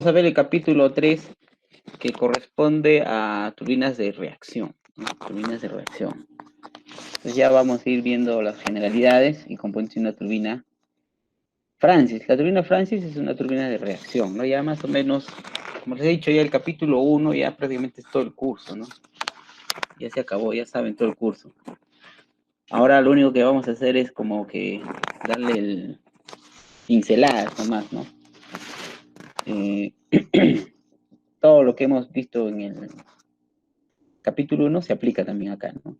a ver el capítulo 3 que corresponde a turbinas de reacción, ¿no? Turbinas de reacción. Entonces ya vamos a ir viendo las generalidades y componentes de una turbina Francis. La turbina Francis es una turbina de reacción, ¿no? Ya más o menos, como les he dicho, ya el capítulo 1 ya prácticamente es todo el curso, ¿no? Ya se acabó, ya saben todo el curso. Ahora lo único que vamos a hacer es como que darle el pinceladas nomás, ¿no? Todo lo que hemos visto en el capítulo 1 se aplica también acá, ¿no?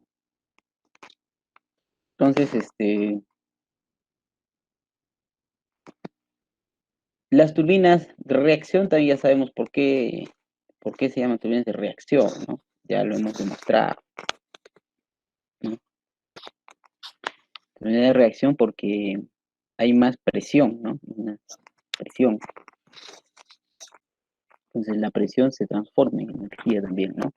Entonces, las turbinas de reacción también ya sabemos por qué se llaman turbinas de reacción, ¿no? Ya lo hemos demostrado, ¿no? Turbinas de reacción porque hay más presión, ¿no? Una presión. Entonces la presión se transforma en energía también, ¿no?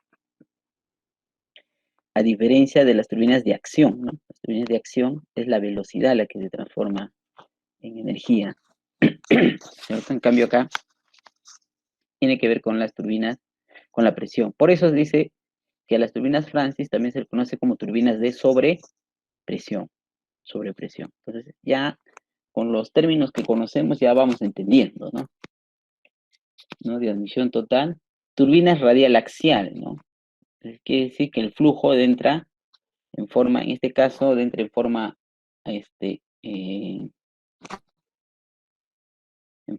A diferencia de las turbinas de acción, ¿no? Las turbinas de acción es la velocidad la que se transforma en energía. ¿Cierto? En cambio acá tiene que ver con las turbinas, con la presión. Por eso se dice que a las turbinas Francis también se le conoce como turbinas de sobrepresión. Sobrepresión. Entonces ya con los términos que conocemos ya vamos entendiendo, ¿no? ¿No? De admisión total. Turbinas radial axial, ¿no? Quiere decir que el flujo entra en forma, en este caso, entra en forma, en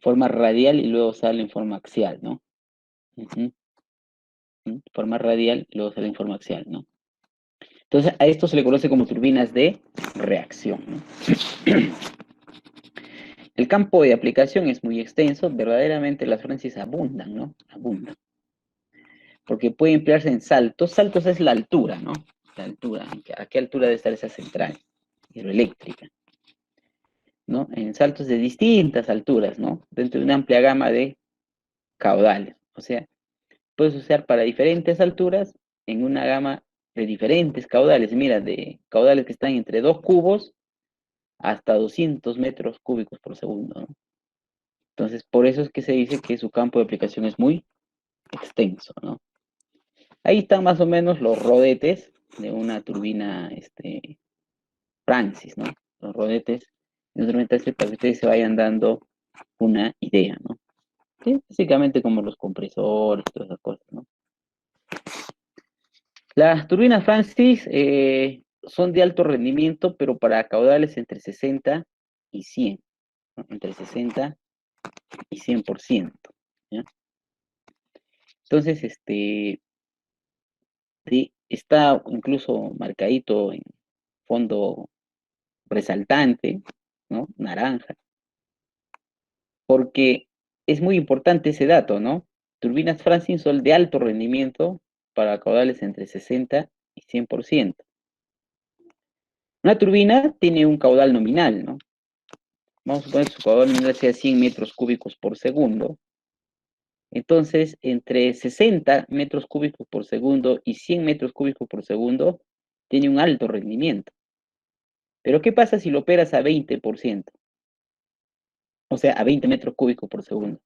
forma radial y luego sale en forma axial, ¿no? Forma radial y luego sale en forma axial, ¿no? Entonces, a esto se le conoce como turbinas de reacción, ¿no? El campo de aplicación es muy extenso, verdaderamente las Francis abundan, ¿no? Abundan. Porque puede emplearse en saltos. Saltos es la altura, ¿no? La altura. ¿A qué altura debe estar esa central hidroeléctrica? ¿No? En saltos de distintas alturas, ¿no? Dentro de una amplia gama de caudales. O sea, puedes usar para diferentes alturas en una gama de diferentes caudales. Mira, de caudales que están entre 2 cubos hasta 200 metros cúbicos por segundo, ¿no? Entonces, por eso es que se dice que su campo de aplicación es muy extenso, ¿no? Ahí están más o menos los rodetes de una turbina Francis, ¿no? Los rodetes instrumentales para que ustedes se vayan dando una idea, ¿no? Sí, básicamente como los compresores, todas esas cosas, ¿no? Las turbinas Francis son de alto rendimiento, pero para caudales entre 60 y 100, ¿no? Entre 60 y 100%, ¿ya? Entonces, sí, está incluso marcadito en fondo resaltante, ¿no? Naranja, porque es muy importante ese dato, ¿no? Turbinas Francis son de alto rendimiento para caudales entre 60 y 100%. Una turbina tiene un caudal nominal, ¿no? Vamos a suponer que su caudal nominal sea 100 metros cúbicos por segundo. Entonces, entre 60 metros cúbicos por segundo y 100 metros cúbicos por segundo, tiene un alto rendimiento. Pero ¿qué pasa si lo operas a 20%? O sea, a 20 metros cúbicos por segundo.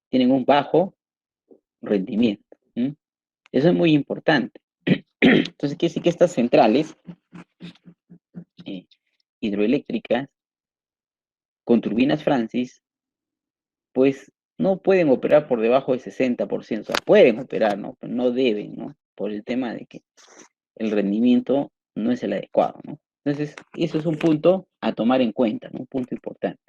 Tienen un bajo rendimiento. ¿Mm? Eso es muy importante. Entonces, quiere decir que estas centrales eh, hidroeléctricas con turbinas Francis, pues no pueden operar por debajo del 60%. O sea, pueden operar, ¿no? Pero no deben, ¿no? Por el tema de que el rendimiento no es el adecuado, ¿no? Entonces, eso es un punto a tomar en cuenta, ¿no? Un punto importante.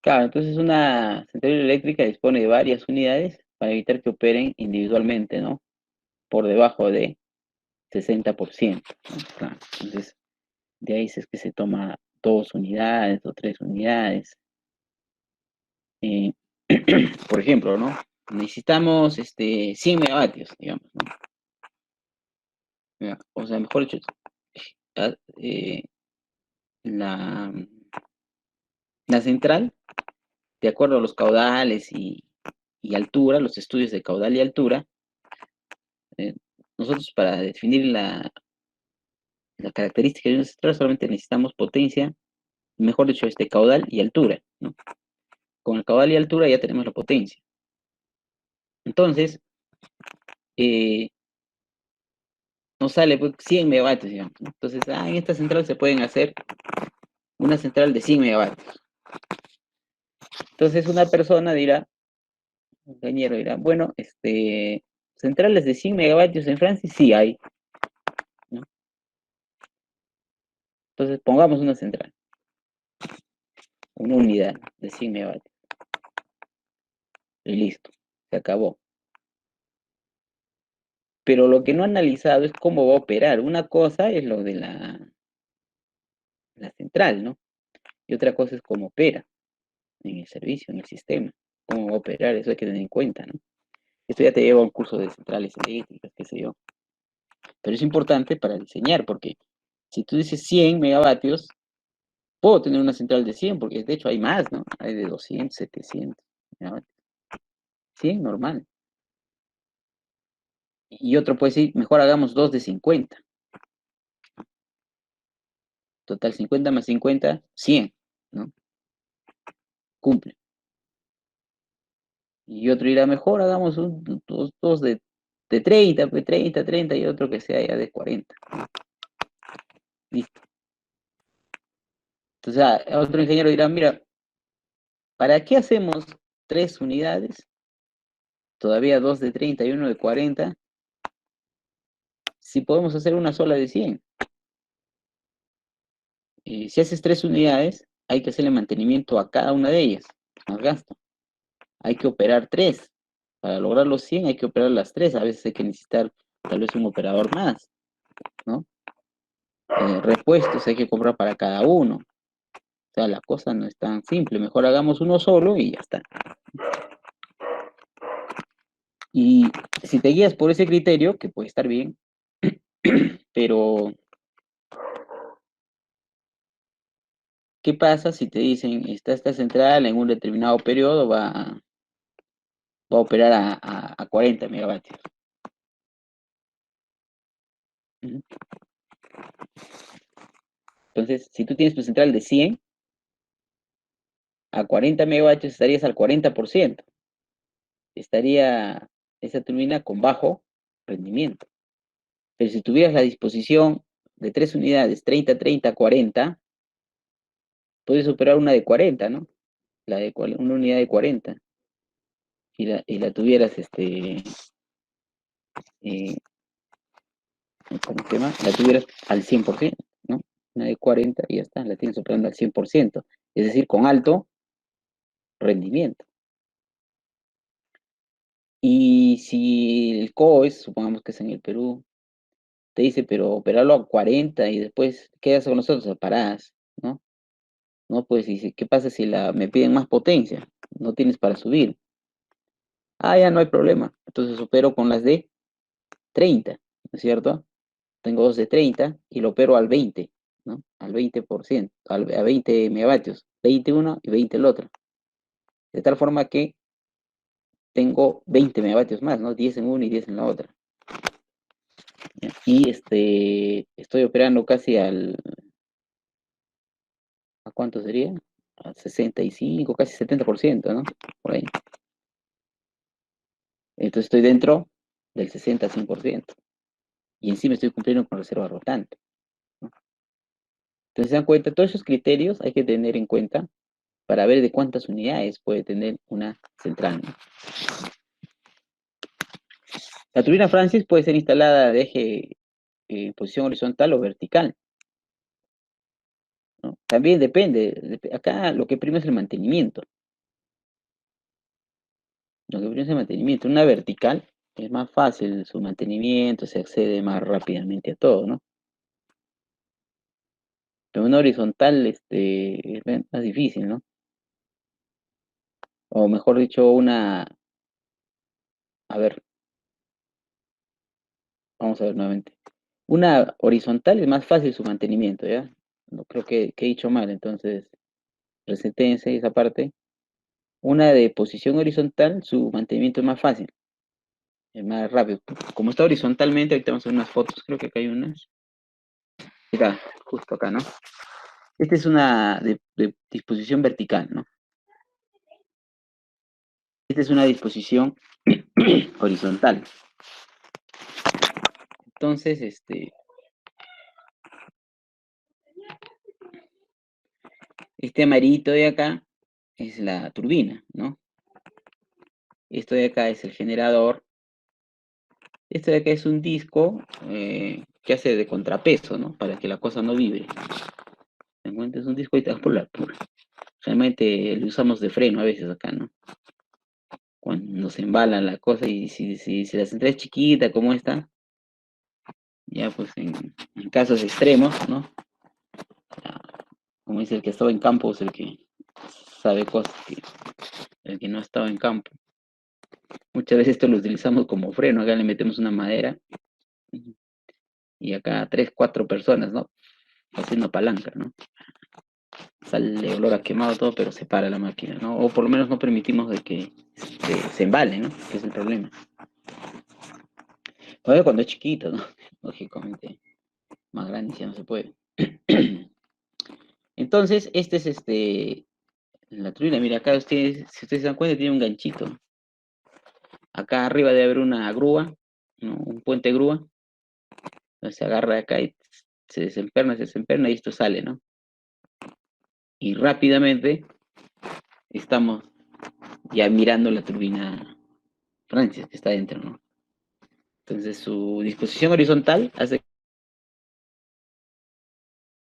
Claro, entonces una central eléctrica dispone de varias unidades para evitar que operen individualmente, ¿no? Por debajo de 60%, ¿no? Claro, entonces de ahí es que se toma 2 unidades o 3 unidades. Eh, por ejemplo, ¿no? Necesitamos 100 megavatios, digamos, ¿no? O sea, mejor dicho, eh, la, la central, de acuerdo a los caudales y altura, los estudios de caudal y altura, nosotros para definir la característica de una central solamente necesitamos potencia, mejor dicho, caudal y altura, ¿no? Con el caudal y altura ya tenemos la potencia. Entonces, eh, nos sale pues, 100 megavatios, digamos, ¿no? Entonces, en esta central se pueden hacer una central de 100 megavatios. Entonces, una persona dirá, un ingeniero dirá, bueno, centrales de 100 megavatios en Francia sí hay, ¿no? Entonces, pongamos una central, una unidad de 100 megavatios, y listo, se acabó. Pero lo que no ha analizado es cómo va a operar. Una cosa es lo de la central, ¿no? Y otra cosa es cómo opera en el servicio, en el sistema. Cómo va a operar, eso hay que tener en cuenta, ¿no? Esto ya te lleva a un curso de centrales eléctricas, qué sé yo. Pero es importante para diseñar, porque si tú dices 100 megavatios, puedo tener una central de 100, porque de hecho hay más, ¿no? Hay de 200, 700 megavatios. 100, normal. Y otro puede decir, mejor hagamos dos de 50. Total, 50 más 50, 100, ¿no? Cumple. Y otro irá mejor, hagamos dos de 30, pues 30, 30, y otro que sea ya de 40. Listo. Entonces, otro ingeniero dirá, mira, ¿para qué hacemos 3 unidades? Todavía dos de 30 y uno de 40, si podemos hacer una sola de 100. Si haces 3 unidades, hay que hacerle mantenimiento a cada una de ellas, más gasto. Hay que operar 3. Para lograr los 100 hay que operar las 3. A veces hay que necesitar tal vez un operador más, ¿no? Repuestos hay que comprar para cada uno. O sea, la cosa no es tan simple. Mejor hagamos uno solo y ya está. Y si te guías por ese criterio, que puede estar bien, pero ¿qué pasa si te dicen, está esta central en un determinado periodo, va a operar a 40 megavatios? Ujú. Entonces, si tú tienes tu central de 100, a 40 megavatios estarías al 40%. Estaría esa turbina con bajo rendimiento. Pero si tuvieras la disposición de 3 unidades, 30, 30, 40, puedes operar una de 40, ¿no? Una unidad de 40. Y la tuvieras, eh, ¿cómo se llama? La tuvieras al 100%, ¿no? Una de 40 y ya está, la tienes operando al 100%. Es decir, con alto rendimiento. Y si el COES, supongamos que es en el Perú, te dice, pero operarlo a 40 y después quedas con nosotros paradas, ¿no? No, pues dice, ¿qué pasa si me piden más potencia? No tienes para subir. Ya no hay problema. Entonces opero con las de 30, ¿no es cierto? Tengo dos de 30 y lo opero al 20, ¿no? Al 20%, a 20 megavatios. 21 y 20 el otro. De tal forma que tengo 20 megavatios más, ¿no? 10 en una y 10 en la otra. Y estoy operando casi ¿a cuánto sería? A 65, casi 70%, ¿no? Por ahí. Entonces estoy dentro del 60 al 100%. Y encima estoy cumpliendo con reserva rotante, ¿no? Entonces se dan cuenta, todos esos criterios hay que tener en cuenta para ver de cuántas unidades puede tener una central, ¿no? La turbina Francis puede ser instalada de eje en posición horizontal o vertical, ¿no? También depende. Acá lo que prima es el mantenimiento. Lo que prima es el mantenimiento. Una vertical es más fácil su mantenimiento, se accede más rápidamente a todo, ¿no? Pero una horizontal es más difícil, ¿no? O mejor dicho, a ver, vamos a ver nuevamente. Una horizontal es más fácil su mantenimiento, ¿ya? No creo que he dicho mal, entonces resetéense esa parte. Una de posición horizontal, su mantenimiento es más fácil, es más rápido. Como está horizontalmente, ahorita vamos a ver unas fotos, creo que acá hay unas. Acá, justo acá, ¿no? Esta es una de disposición vertical, ¿no? Esta es una disposición horizontal. Entonces, este amarillito de acá es la turbina, ¿no? Esto de acá es el generador. Esto de acá es un disco que hace de contrapeso, ¿no? Para que la cosa no vibre. ¿Te encuentras? Un disco y te realmente lo usamos de freno a veces acá, ¿no? Cuando nos embalan la cosa y si la central es chiquita como esta, ya pues en casos extremos, ¿no? Como dice el que estaba en campo es el que sabe cosas que el que no estaba en campo. Muchas veces esto lo utilizamos como freno, acá le metemos una madera y acá 3, 4 personas, ¿no? Haciendo palanca, ¿no? Sale olor a quemado todo, pero se para la máquina, ¿no? O por lo menos no permitimos de que se embale, ¿no? Que es el problema. Todavía cuando es chiquito, ¿no? Lógicamente, más grande ya no se puede. Entonces, este es la turbina. Mira, acá ustedes, si ustedes se dan cuenta, tiene un ganchito. Acá arriba debe haber una grúa, ¿no? Un puente grúa. Entonces se agarra acá y se desemperna y esto sale, ¿no? Y rápidamente estamos ya mirando la turbina Francis que está dentro, ¿no? Entonces su disposición horizontal hace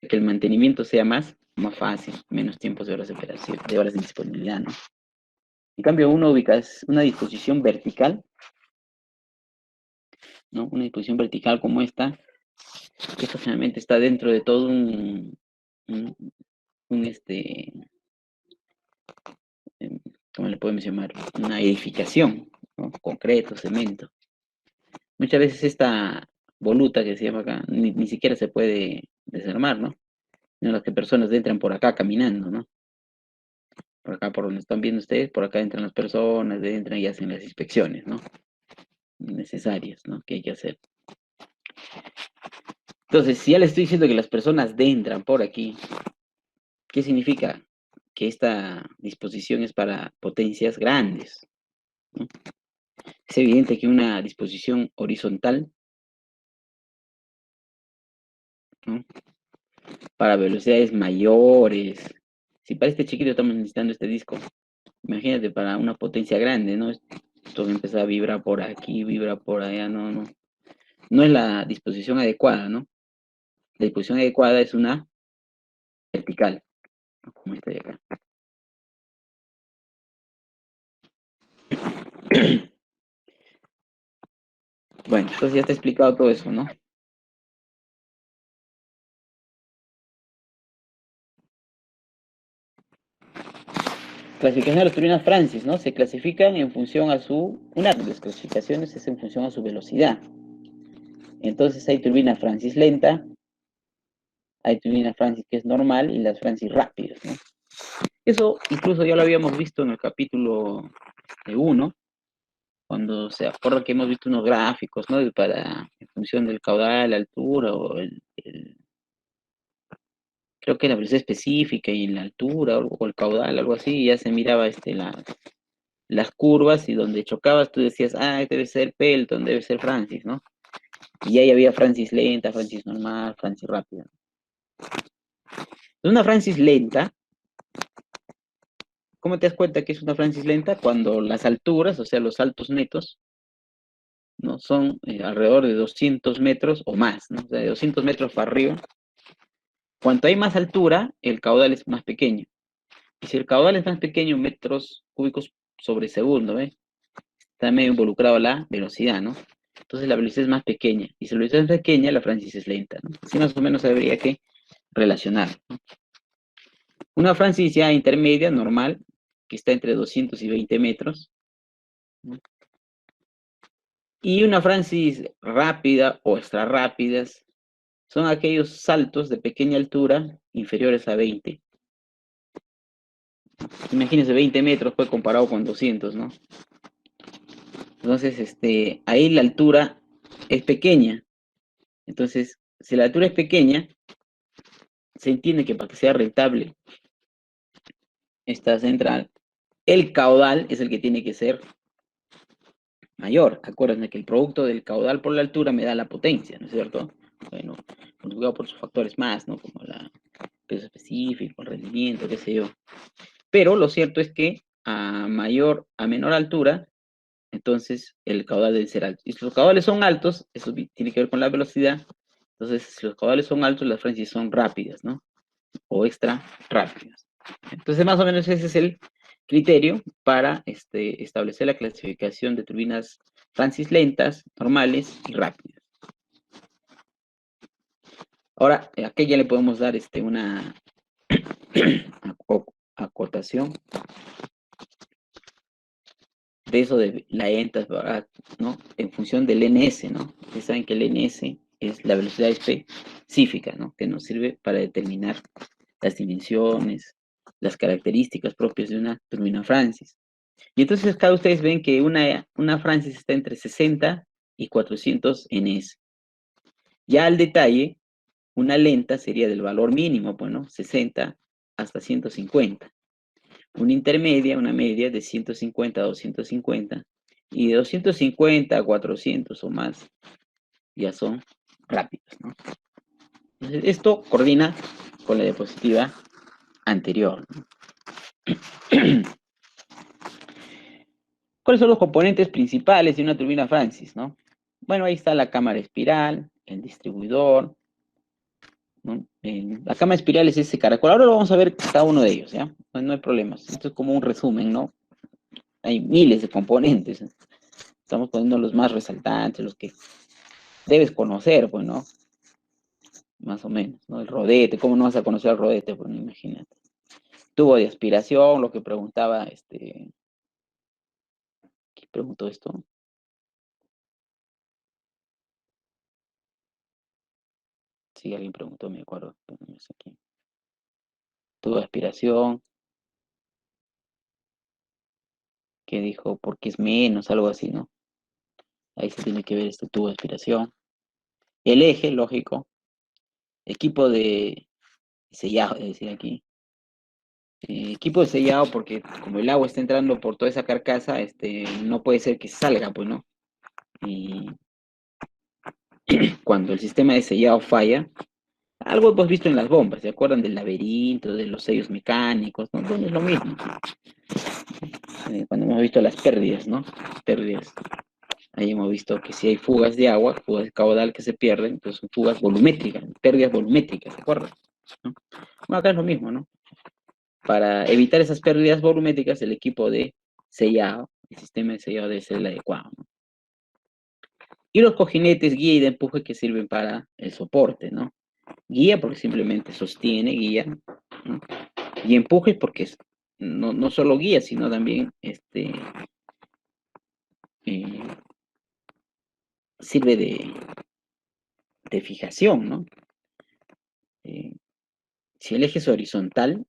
que el mantenimiento sea más fácil, menos tiempos de horas de operación, de horas de disponibilidad, ¿no? En cambio, uno ubica una disposición vertical, ¿no? Una disposición vertical como esta, esto generalmente está dentro de todo un, un ¿cómo le podemos llamar? Una edificación, ¿no? Concreto, cemento. Muchas veces esta voluta que se llama acá, ni siquiera se puede desarmar, ¿no? En las que personas entran por acá caminando, ¿no? Por acá, por donde están viendo ustedes, por acá entran las personas, entran y hacen las inspecciones, ¿no? Necesarias, ¿no? Que hay que hacer. Entonces, si ya les estoy diciendo que las personas entran por aquí, ¿qué significa? Que esta disposición es para potencias grandes, ¿no? Es evidente que una disposición horizontal, ¿no? Para velocidades mayores. Si para este chiquito estamos necesitando este disco, imagínate para una potencia grande, ¿no? Esto empieza a vibrar por aquí, vibra por allá, no es la disposición adecuada, ¿no? La disposición adecuada es una vertical, ¿no? Como esta de acá. Bueno, entonces ya está explicado todo eso, ¿no? Clasificación de las turbinas Francis, ¿no? Se clasifican en función a una de las clasificaciones es en función a su velocidad. Entonces hay turbina Francis lenta, hay turbina Francis que es normal y las Francis rápidas, ¿no? Eso incluso ya lo habíamos visto en el capítulo 1, cuando se acuerda que hemos visto unos gráficos, ¿no? En función del caudal, la altura, creo que la velocidad específica y la altura, o el caudal, algo así, ya se miraba las curvas y donde chocabas tú decías, debe ser Pelton, debe ser Francis, ¿no? Y ahí había Francis lenta, Francis normal, Francis rápida. Una Francis lenta, ¿cómo te das cuenta que es una Francis lenta? Cuando las alturas, o sea, los saltos netos, ¿no? Son alrededor de 200 metros o más, ¿no? O sea, de 200 metros para arriba. Cuanto hay más altura, el caudal es más pequeño. Y si el caudal es más pequeño, metros cúbicos sobre segundo, ¿ves? Está medio involucrado la velocidad, ¿no? Entonces la velocidad es más pequeña. Y si la velocidad es pequeña, la Francis es lenta, ¿no? Así más o menos habría que relacionar, ¿no? Una Francis ya intermedia, normal, que está entre 200 y 20 metros, ¿no? Y una Francis rápida o extra rápidas son aquellos saltos de pequeña altura inferiores a 20. Imagínense 20 metros pues comparado con 200, ¿no? Entonces, ahí la altura es pequeña. Entonces, si la altura es pequeña, se entiende que para que sea rentable esta central, el caudal es el que tiene que ser mayor. Acuérdense que el producto del caudal por la altura me da la potencia, ¿no es cierto? Bueno, multiplicado por sus factores más, ¿no? Como el peso específico, el rendimiento, qué sé yo. Pero lo cierto es que a menor altura, entonces el caudal debe ser alto. Y si los caudales son altos, eso tiene que ver con la velocidad. Entonces, si los caudales son altos, las francis son rápidas, ¿no? O extra rápidas. Entonces, más o menos ese es el criterio para establecer la clasificación de turbinas Francis lentas, normales y rápidas. Ahora, aquí ya le podemos dar una acotación de eso de la ENTA, ¿no? En función del NS, ¿no? Ustedes saben que el NS es la velocidad específica, ¿no? Que nos sirve para determinar las dimensiones, las características propias de una turbina Francis. Y entonces acá ustedes ven que una Francis está entre 60 y 400 ns. Ya al detalle, una lenta sería del valor mínimo, bueno, 60 hasta 150. Una intermedia, una media de 150 a 250. Y de 250 a 400 o más ya son rápidos, ¿no? Entonces, esto coordina con la diapositiva anterior, ¿no? ¿Cuáles son los componentes principales de una turbina Francis, no? Bueno, ahí está la cámara espiral, el distribuidor, ¿no? La cámara espiral es ese caracol. Ahora lo vamos a ver cada uno de ellos, ¿ya? No hay problemas. Esto es como un resumen, ¿no? Hay miles de componentes. Estamos poniendo los más resaltantes, los que debes conocer, pues, ¿no? Más o menos, ¿no? El rodete, ¿cómo no vas a conocer el rodete? Pues, imagínate. Tubo de aspiración, lo que preguntaba, ¿quién preguntó esto? Sí, alguien preguntó, me acuerdo, pero no sé quién. Tubo de aspiración, que dijo, porque es menos, algo así, ¿no? Ahí se tiene que ver este tubo de aspiración. El eje, lógico. Equipo de sellado, es decir, aquí. Equipo de sellado porque como el agua está entrando por toda esa carcasa, no puede ser que salga, pues, ¿no? Y cuando el sistema de sellado falla, algo hemos visto en las bombas, ¿se acuerdan del laberinto, de los sellos mecánicos? ¿No? Bueno, es lo mismo. Cuando hemos visto las pérdidas, ¿no? Pérdidas. Ahí hemos visto que si hay fugas de agua, fugas de caudal que se pierden, pues son fugas volumétricas, pérdidas volumétricas, ¿se acuerdan? ¿No? Bueno, acá es lo mismo, ¿no? Para evitar esas pérdidas volumétricas, el equipo de sellado, el sistema de sellado debe ser el adecuado, ¿no? Y los cojinetes guía y de empuje que sirven para el soporte, ¿no? Guía porque simplemente sostiene, guía, ¿no? Y empuje porque no solo guía, sino también eh, sirve de fijación, ¿no? Si el eje es horizontal,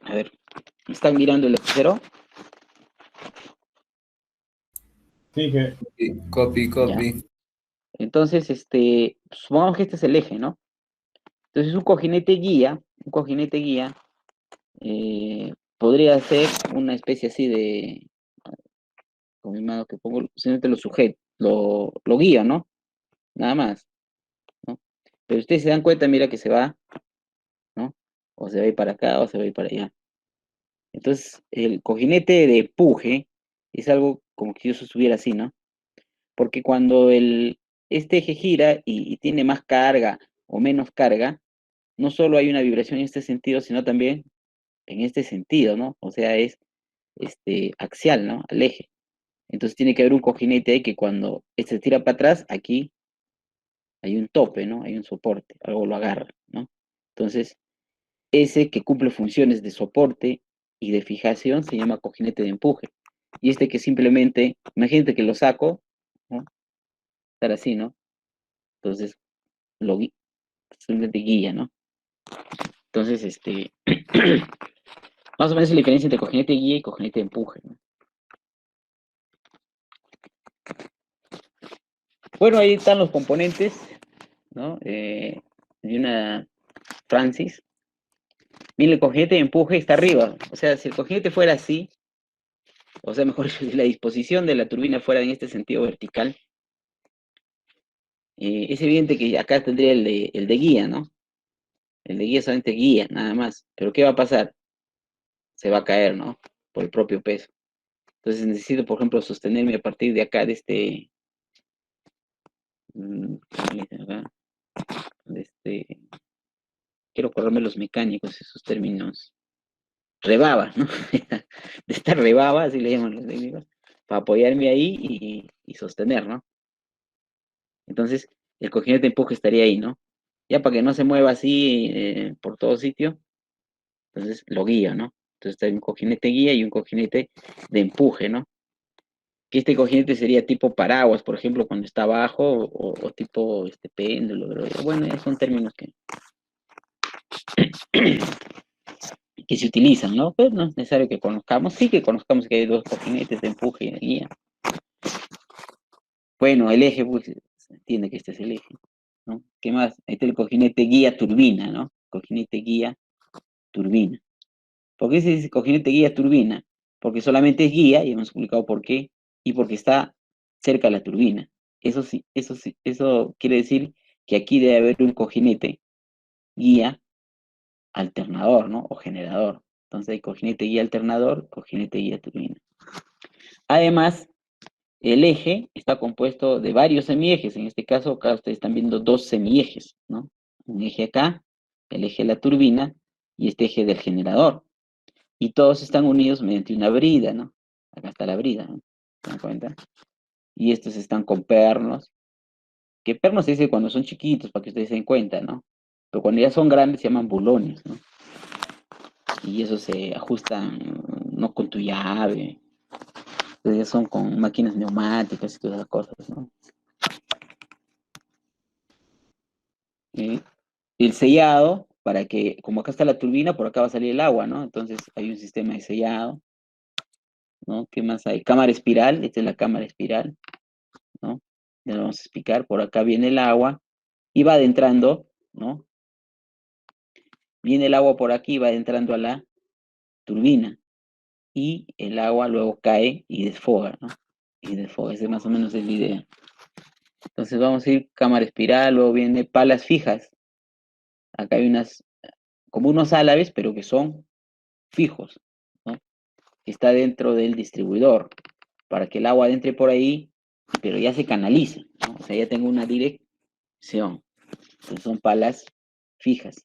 a ver, ¿están mirando el lapicero? Sí, que Copy, Ya. copy. Entonces, supongamos que este es el eje, ¿no? Entonces un cojinete guía, podría ser una especie así de, con mi mano que pongo, simplemente lo sujeto, lo guía, ¿no? Nada más, ¿no? Pero ustedes se dan cuenta, mira que se va, ¿no? O se va a ir para acá o se va a ir para allá. Entonces, el cojinete de empuje es algo como que yo estuviera así, ¿no? Porque cuando este eje gira y tiene más carga o menos carga, no solo hay una vibración en este sentido, sino también en este sentido, ¿no? O sea, es axial, ¿no? Al eje. Entonces tiene que haber un cojinete ahí que cuando se tira para atrás, aquí hay un tope, ¿no? Hay un soporte, algo lo agarra, ¿no? Entonces, ese que cumple funciones de soporte y de fijación se llama cojinete de empuje. Y este que simplemente, imagínate que lo saco, ¿no? Estar así, ¿no? Entonces, simplemente guía, ¿no? Entonces, más o menos es la diferencia entre cojinete de guía y cojinete de empuje, ¿no? Bueno, ahí están los componentes, ¿no? De una Francis, bien, el cojinete de empuje está arriba. O sea, si el cojinete fuera así, o sea, mejor dicho, si la disposición de la turbina fuera en este sentido vertical, es evidente que acá tendría el de guía, ¿no? El de guía solamente guía, nada más. Pero ¿qué va a pasar? Se va a caer, ¿no? Por el propio peso. Entonces necesito, por ejemplo, sostenerme a partir de acá, de este... de este quiero correrme los mecánicos, esos términos. Rebaba, ¿no? De esta rebaba, así le llaman los técnicos, para apoyarme ahí y sostener, ¿no? Entonces, el cojinete de empuje estaría ahí, ¿no? Ya para que no se mueva así por todo sitio, entonces lo guío, ¿no? Entonces está un cojinete guía y un cojinete de empuje, ¿no? Que este cojinete sería tipo paraguas, por ejemplo, cuando está abajo, o tipo péndulo, pero bueno, ya son términos que se utilizan, ¿no? Pero no es necesario que conozcamos, sí que conozcamos que hay dos cojinetes de empuje y de guía. Bueno, el eje, pues, se entiende que este es el eje, ¿no? ¿Qué más? Ahí está el cojinete guía turbina, ¿no? Cojinete guía turbina. ¿Por qué se dice cojinete guía turbina? Porque solamente es guía, y hemos explicado por qué, y porque está cerca de la turbina. Eso quiere decir que aquí debe haber un cojinete guía alternador, ¿no? O generador. Entonces hay cojinete guía alternador, cojinete guía turbina. Además, el eje está compuesto de varios semiejes. En este caso, acá ustedes están viendo dos semiejes, ¿no? Un eje acá, el eje de la turbina, y este eje del generador. Y todos están unidos mediante una brida, ¿no? Acá está la brida, ¿no? ¿Se dan cuenta? Y estos están con pernos. Que pernos se dice cuando son chiquitos, para que ustedes se den cuenta, ¿no? Pero cuando ya son grandes se llaman bulones, ¿no? Y eso se ajustan, no con tu llave. Entonces ya son con máquinas neumáticas y todas esas cosas, ¿no? El sellado, para que, como acá está la turbina, por acá va a salir el agua, ¿no? Entonces hay un sistema de sellado, ¿no? ¿Qué más hay? Cámara espiral, esta es la cámara espiral, ¿no? Ya lo vamos a explicar, por acá viene el agua y va adentrando, ¿no? Viene el agua por aquí y va adentrando a la turbina y el agua luego cae y desfoga, ¿no? Y desfoga, ese más o menos es la idea. Entonces vamos a ir cámara espiral, luego viene palas fijas. Acá hay como unos álabes, pero que son fijos, ¿no? Que está dentro del distribuidor, para que el agua entre por ahí, pero ya se canaliza, ¿no? O sea, ya tengo una dirección. Entonces son palas fijas.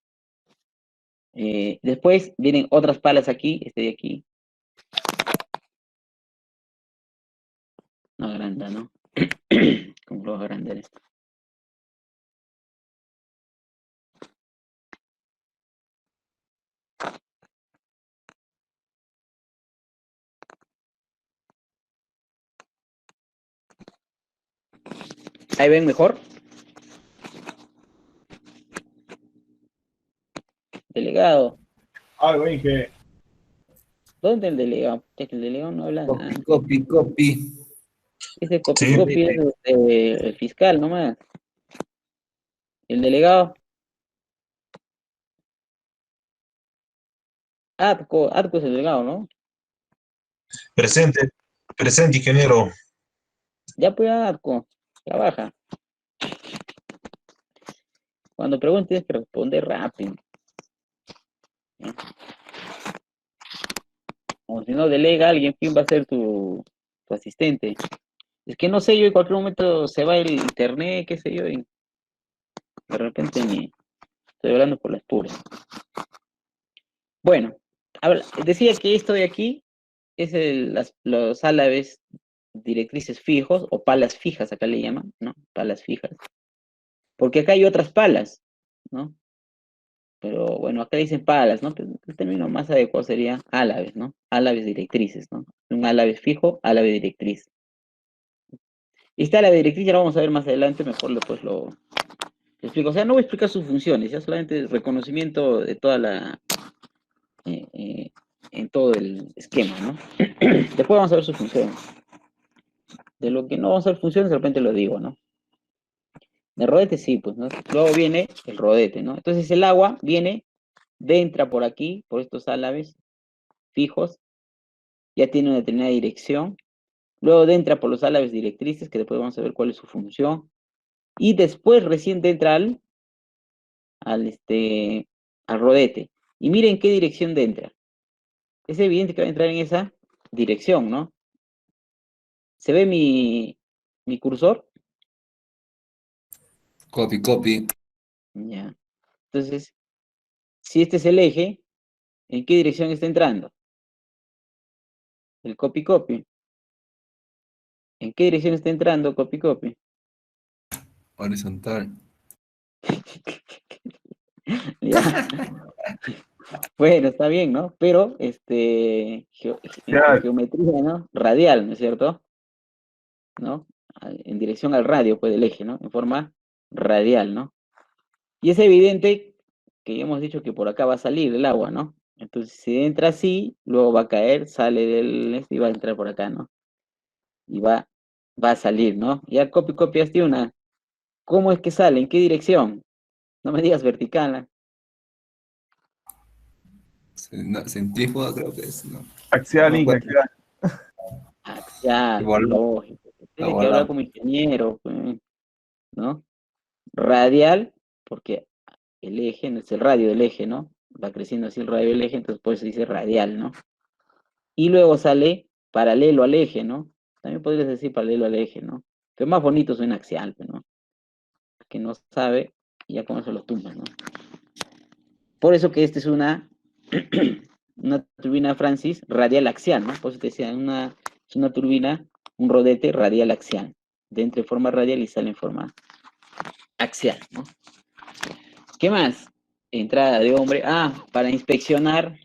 Después vienen otras palas aquí, este de aquí. No agranda, ¿no? ¿Cómo lo voy a agrandar esto? Ahí ven mejor. Delegado. Algo ahí que ¿Dónde el delegado? Es que el delegado no habla nada. Copy. Ese copy Sí, copy es el fiscal nomás. El delegado. Atco es el delegado, ¿no? presente, presente, ingeniero. Ya pues Atco, trabaja. Cuando preguntes tienes que responder rápido. O si no, delega a alguien, ¿quién va a ser tu asistente? Es que no sé, yo en cualquier momento se va el internet, qué sé yo, y de repente estoy hablando por las puras. Bueno, decía que esto de aquí es los álabes directrices fijos, o palas fijas, acá le llaman, ¿no? Palas fijas. Porque acá hay otras palas, ¿no? Pero bueno, acá dicen palas, ¿no? Pero el término más adecuado sería álabes, ¿no? Álabes directrices, ¿no? Un álabes fijo, álave directriz. Y está la directriz, ya lo vamos a ver más adelante, mejor después lo explico. O sea, no voy a explicar sus funciones, ya solamente reconocimiento de toda en todo el esquema, ¿no? Después vamos a ver sus funciones. De lo que no vamos a ver funciones, de repente lo digo, ¿no? El rodete sí, pues, ¿no? Luego viene el rodete, ¿no? Entonces el agua viene, entra por aquí, por estos álabes fijos, ya tiene una determinada dirección, luego entra por los álabes directrices, que después vamos a ver cuál es su función, y después recién entra al rodete. Y miren qué dirección entra. Es evidente que va a entrar en esa dirección, ¿no? ¿Se ve mi cursor? Copy, copy. Ya. Entonces, si este es el eje, ¿en qué dirección está entrando? El copy copy. ¿En qué dirección está entrando copy copy? Horizontal. Ya. Bueno, está bien, ¿no? Pero en Ya, geometría, ¿no? Radial, ¿no es cierto? ¿No? En dirección al radio, pues, del eje, ¿no? En forma radial, ¿no? Y es evidente que ya hemos dicho que por acá va a salir el agua, ¿no? Entonces, si entra así, luego va a caer, sale del y va a entrar por acá, ¿no? Y va a salir, ¿no? Ya copiaste una. ¿Cómo es que sale? ¿En qué dirección? No me digas vertical, ¿no? Centrífuga creo que es, ¿no? axial, No me Inca, acuerdo. axial. Axial, pues Igual, lógico. la Tiene que hablar volamos. como ingeniero, pues, ¿no? Radial, porque el eje, no es el radio del eje, ¿no? Va creciendo así el radio del eje, entonces por eso dice radial, ¿no? Y luego sale paralelo al eje, ¿no? También podrías decir paralelo al eje, ¿no? Pero más bonito suena axial, pues, ¿no? Que no sabe, y ya con eso lo tumba, ¿no? Por eso que esta es una turbina Francis radial axial, ¿no? Por eso te decía, es una turbina, un rodete radial axial. Entra en forma radial y sale en forma axial, ¿no? ¿Qué más? Entrada de hombre. Ah, para inspeccionar,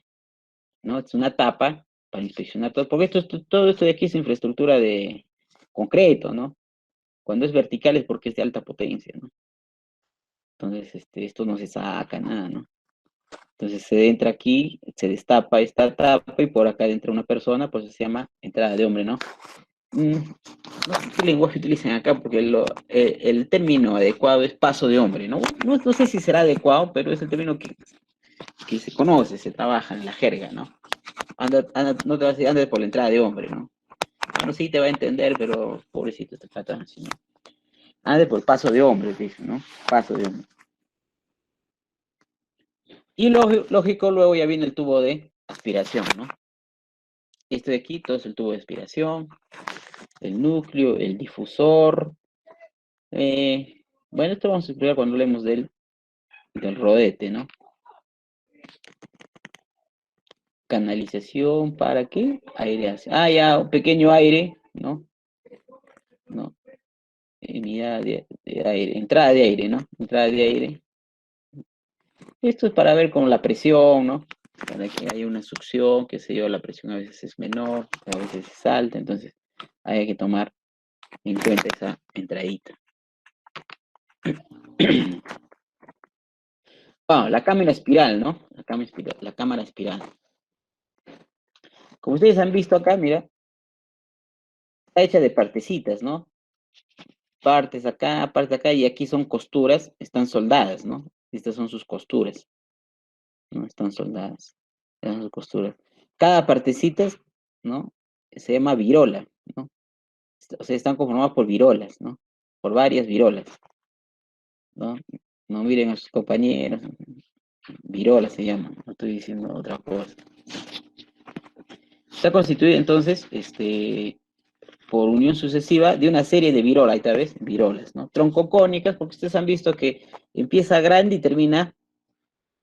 ¿no? Es una tapa para inspeccionar todo, porque todo esto de aquí es infraestructura de concreto, ¿no? Cuando es vertical es porque es de alta potencia, ¿no? Entonces, esto no se saca nada, ¿no? Entonces se entra aquí, se destapa esta tapa y por acá entra una persona, pues se llama entrada de hombre, ¿no? No sé qué lenguaje utilizan acá porque el término adecuado es paso de hombre, ¿no? No sé si será adecuado, pero es el término que se conoce, se trabaja en la jerga, ¿no? No te vas a decir, anda por la entrada de hombre, ¿no? Bueno, sí te va a entender, pero pobrecito te tratan así, ¿no? Ande por paso de hombre, dice, ¿no? Paso de hombre. Y lógico, luego ya viene el tubo de aspiración, ¿no? Este de aquí, todo es el tubo de aspiración, el núcleo, el difusor. Bueno, esto vamos a explicar cuando hablemos del rodete, ¿no? Canalización, ¿para qué? Aireación. Ah, ya, un pequeño aire, ¿no? ¿No? Unidad de aire, entrada de aire, ¿no? Entrada de aire. Esto es para ver con la presión, ¿no? Para que haya una succión, que se yo, la presión a veces es menor, a veces es alta, entonces hay que tomar en cuenta esa entradita. Bueno, la cámara espiral, ¿no? La cámara espiral. Como ustedes han visto acá, mira, está hecha de partecitas, ¿no? Partes acá, y aquí son costuras, están soldadas, ¿no? Estas son sus costuras, ¿no? Están soldadas, están sus costuras. Cada partecita, ¿no? Se llama virola, ¿no? O sea, están conformadas por virolas, ¿no? Por varias virolas, ¿no? No miren a sus compañeros, virolas se llaman, no estoy diciendo otra cosa. Está constituida entonces, por unión sucesiva de una serie de virolas, esta vez, virolas, ¿no? Troncocónicas, porque ustedes han visto que empieza grande y termina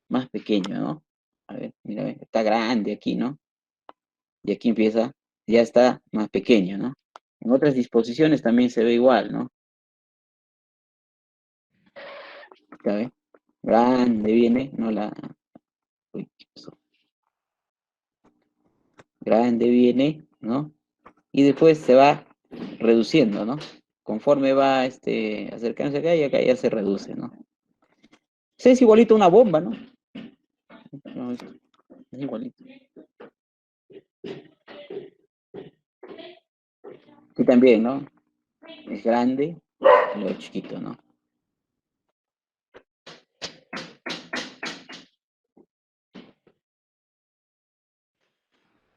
más pequeño, ¿no? A ver, mira, está grande aquí, ¿no? Y aquí empieza, ya está más pequeño, ¿no? En otras disposiciones también se ve igual, ¿no? ¿Ya ve? Grande viene, no la... Uy, ¿qué pasó? Grande viene, ¿no? Y después se va reduciendo, ¿no? Conforme va acercándose acá ya se reduce, ¿no? Sí, es igualito a una bomba, ¿no? No, es igualito. Aquí también, ¿no? Es grande y luego chiquito, ¿no?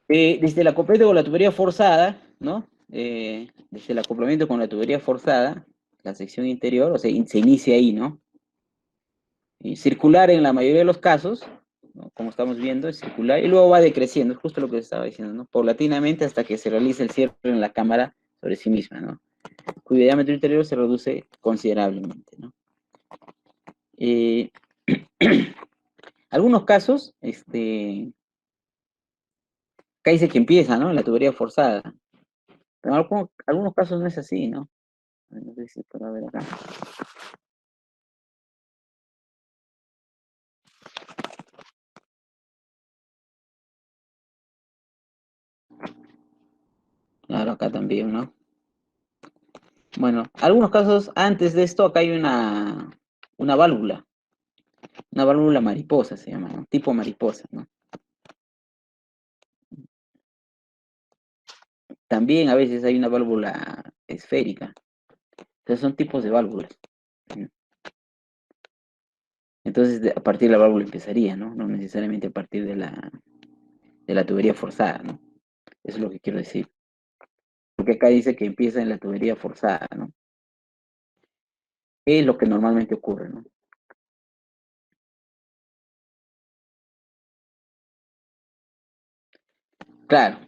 Desde el acoplamiento con la tubería forzada, ¿no? Desde el acoplamiento con la tubería forzada, la sección interior, o sea, se inicia ahí, ¿no? Y circular en la mayoría de los casos, ¿no? Como estamos viendo, es circular, y luego va decreciendo, es justo lo que estaba diciendo, ¿no? Paulatinamente hasta que se realice el cierre en la cámara sobre sí misma, ¿no? Cuyo diámetro interior se reduce considerablemente, ¿no? Algunos casos, acá dice que empieza, ¿no? La tubería forzada. Pero en algunos casos no es así, ¿no? No sé si puedo ver acá. Claro, acá también, ¿no? Bueno, algunos casos antes de esto, acá hay una válvula mariposa se llama, ¿no? Tipo mariposa, ¿no? También a veces hay una válvula esférica. Entonces son tipos de válvulas. Entonces, a partir de la válvula empezaría, ¿no? No necesariamente a partir de la tubería forzada, ¿no? Eso es lo que quiero decir. Porque acá dice que empieza en la tubería forzada, ¿no? Es lo que normalmente ocurre, ¿no? Claro.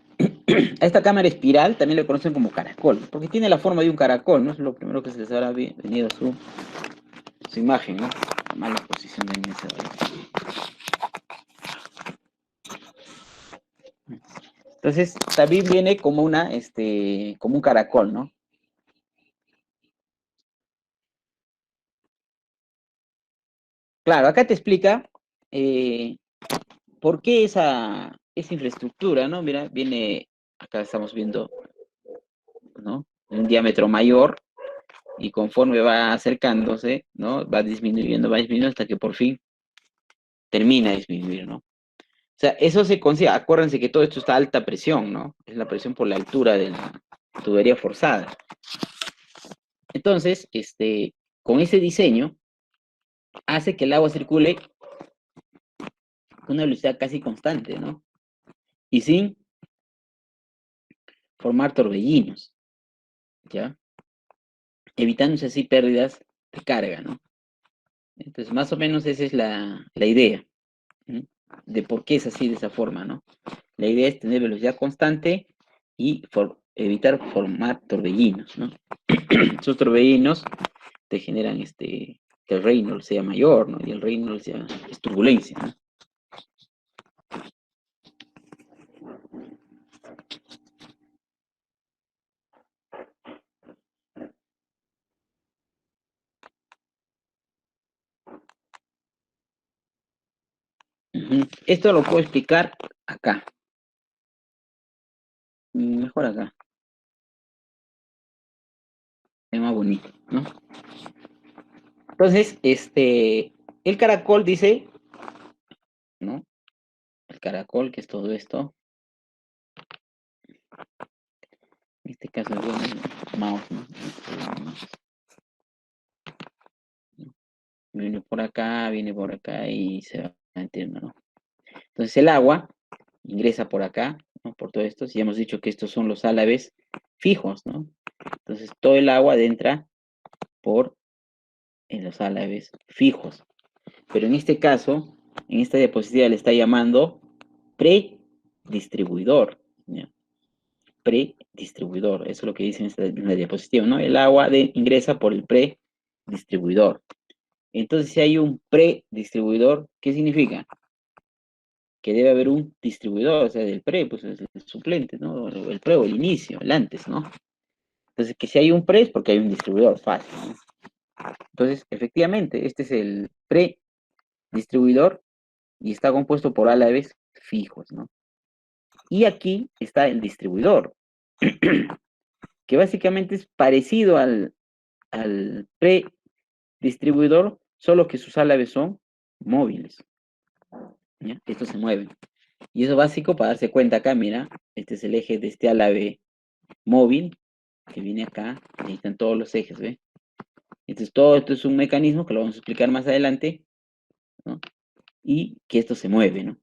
A esta cámara espiral también le conocen como caracol, porque tiene la forma de un caracol, ¿no? Es lo primero que se les habrá venido a su imagen, ¿no? La mala posición de mi mesa. Entonces, también viene como como un caracol, ¿no? Claro, acá te explica por qué esa infraestructura, ¿no? Mira, viene, acá estamos viendo, ¿no? Un diámetro mayor y conforme va acercándose, ¿no? Va disminuyendo hasta que por fin termina de disminuir, ¿no? O sea, eso se consigue, acuérdense que todo esto está a alta presión, ¿no? Es la presión por la altura de la tubería forzada. Entonces, con ese diseño, hace que el agua circule con una velocidad casi constante, ¿no? Y sin formar torbellinos, ¿ya? Evitándose así pérdidas de carga, ¿no? Entonces, más o menos esa es la idea, ¿no? De por qué es así de esa forma, ¿no? La idea es tener velocidad constante y evitar formar torbellinos, ¿no? Esos torbellinos te generan que el Reynolds sea mayor, ¿no? Y el Reynolds sea es turbulencia, ¿no? Esto lo puedo explicar acá. Mejor acá. Es más bonito, ¿no? Entonces, el caracol dice, ¿no? El caracol, que es todo esto. En este caso es bueno el mouse, ¿no? Viene por acá y se va metiendo, ¿no? Entonces el agua ingresa por acá, ¿no? Por todo esto. Si hemos dicho que estos son los álabes fijos, ¿no? Entonces todo el agua entra en los álabes fijos. Pero en este caso, en esta diapositiva le está llamando predistribuidor, ¿ya? Predistribuidor, eso es lo que dice en la diapositiva, ¿no? El agua ingresa por el predistribuidor. Entonces, si hay un predistribuidor, ¿qué significa? Que debe haber un distribuidor, o sea, del pre, pues es el suplente, ¿no? El pre o el inicio, el antes, ¿no? Entonces, que si hay un pre es porque hay un distribuidor, fácil, ¿no? Entonces, efectivamente, este es el predistribuidor y está compuesto por álabes fijos, ¿no? Y aquí está el distribuidor, que básicamente es parecido al predistribuidor, solo que sus álabes son móviles, ¿ya? Estos se mueven. Y eso es básico para darse cuenta acá, mira, este es el eje de este álabe móvil, que viene acá, ahí están todos los ejes, ¿ve? Entonces todo esto es un mecanismo que lo vamos a explicar más adelante, ¿no? Y que esto se mueve, ¿no?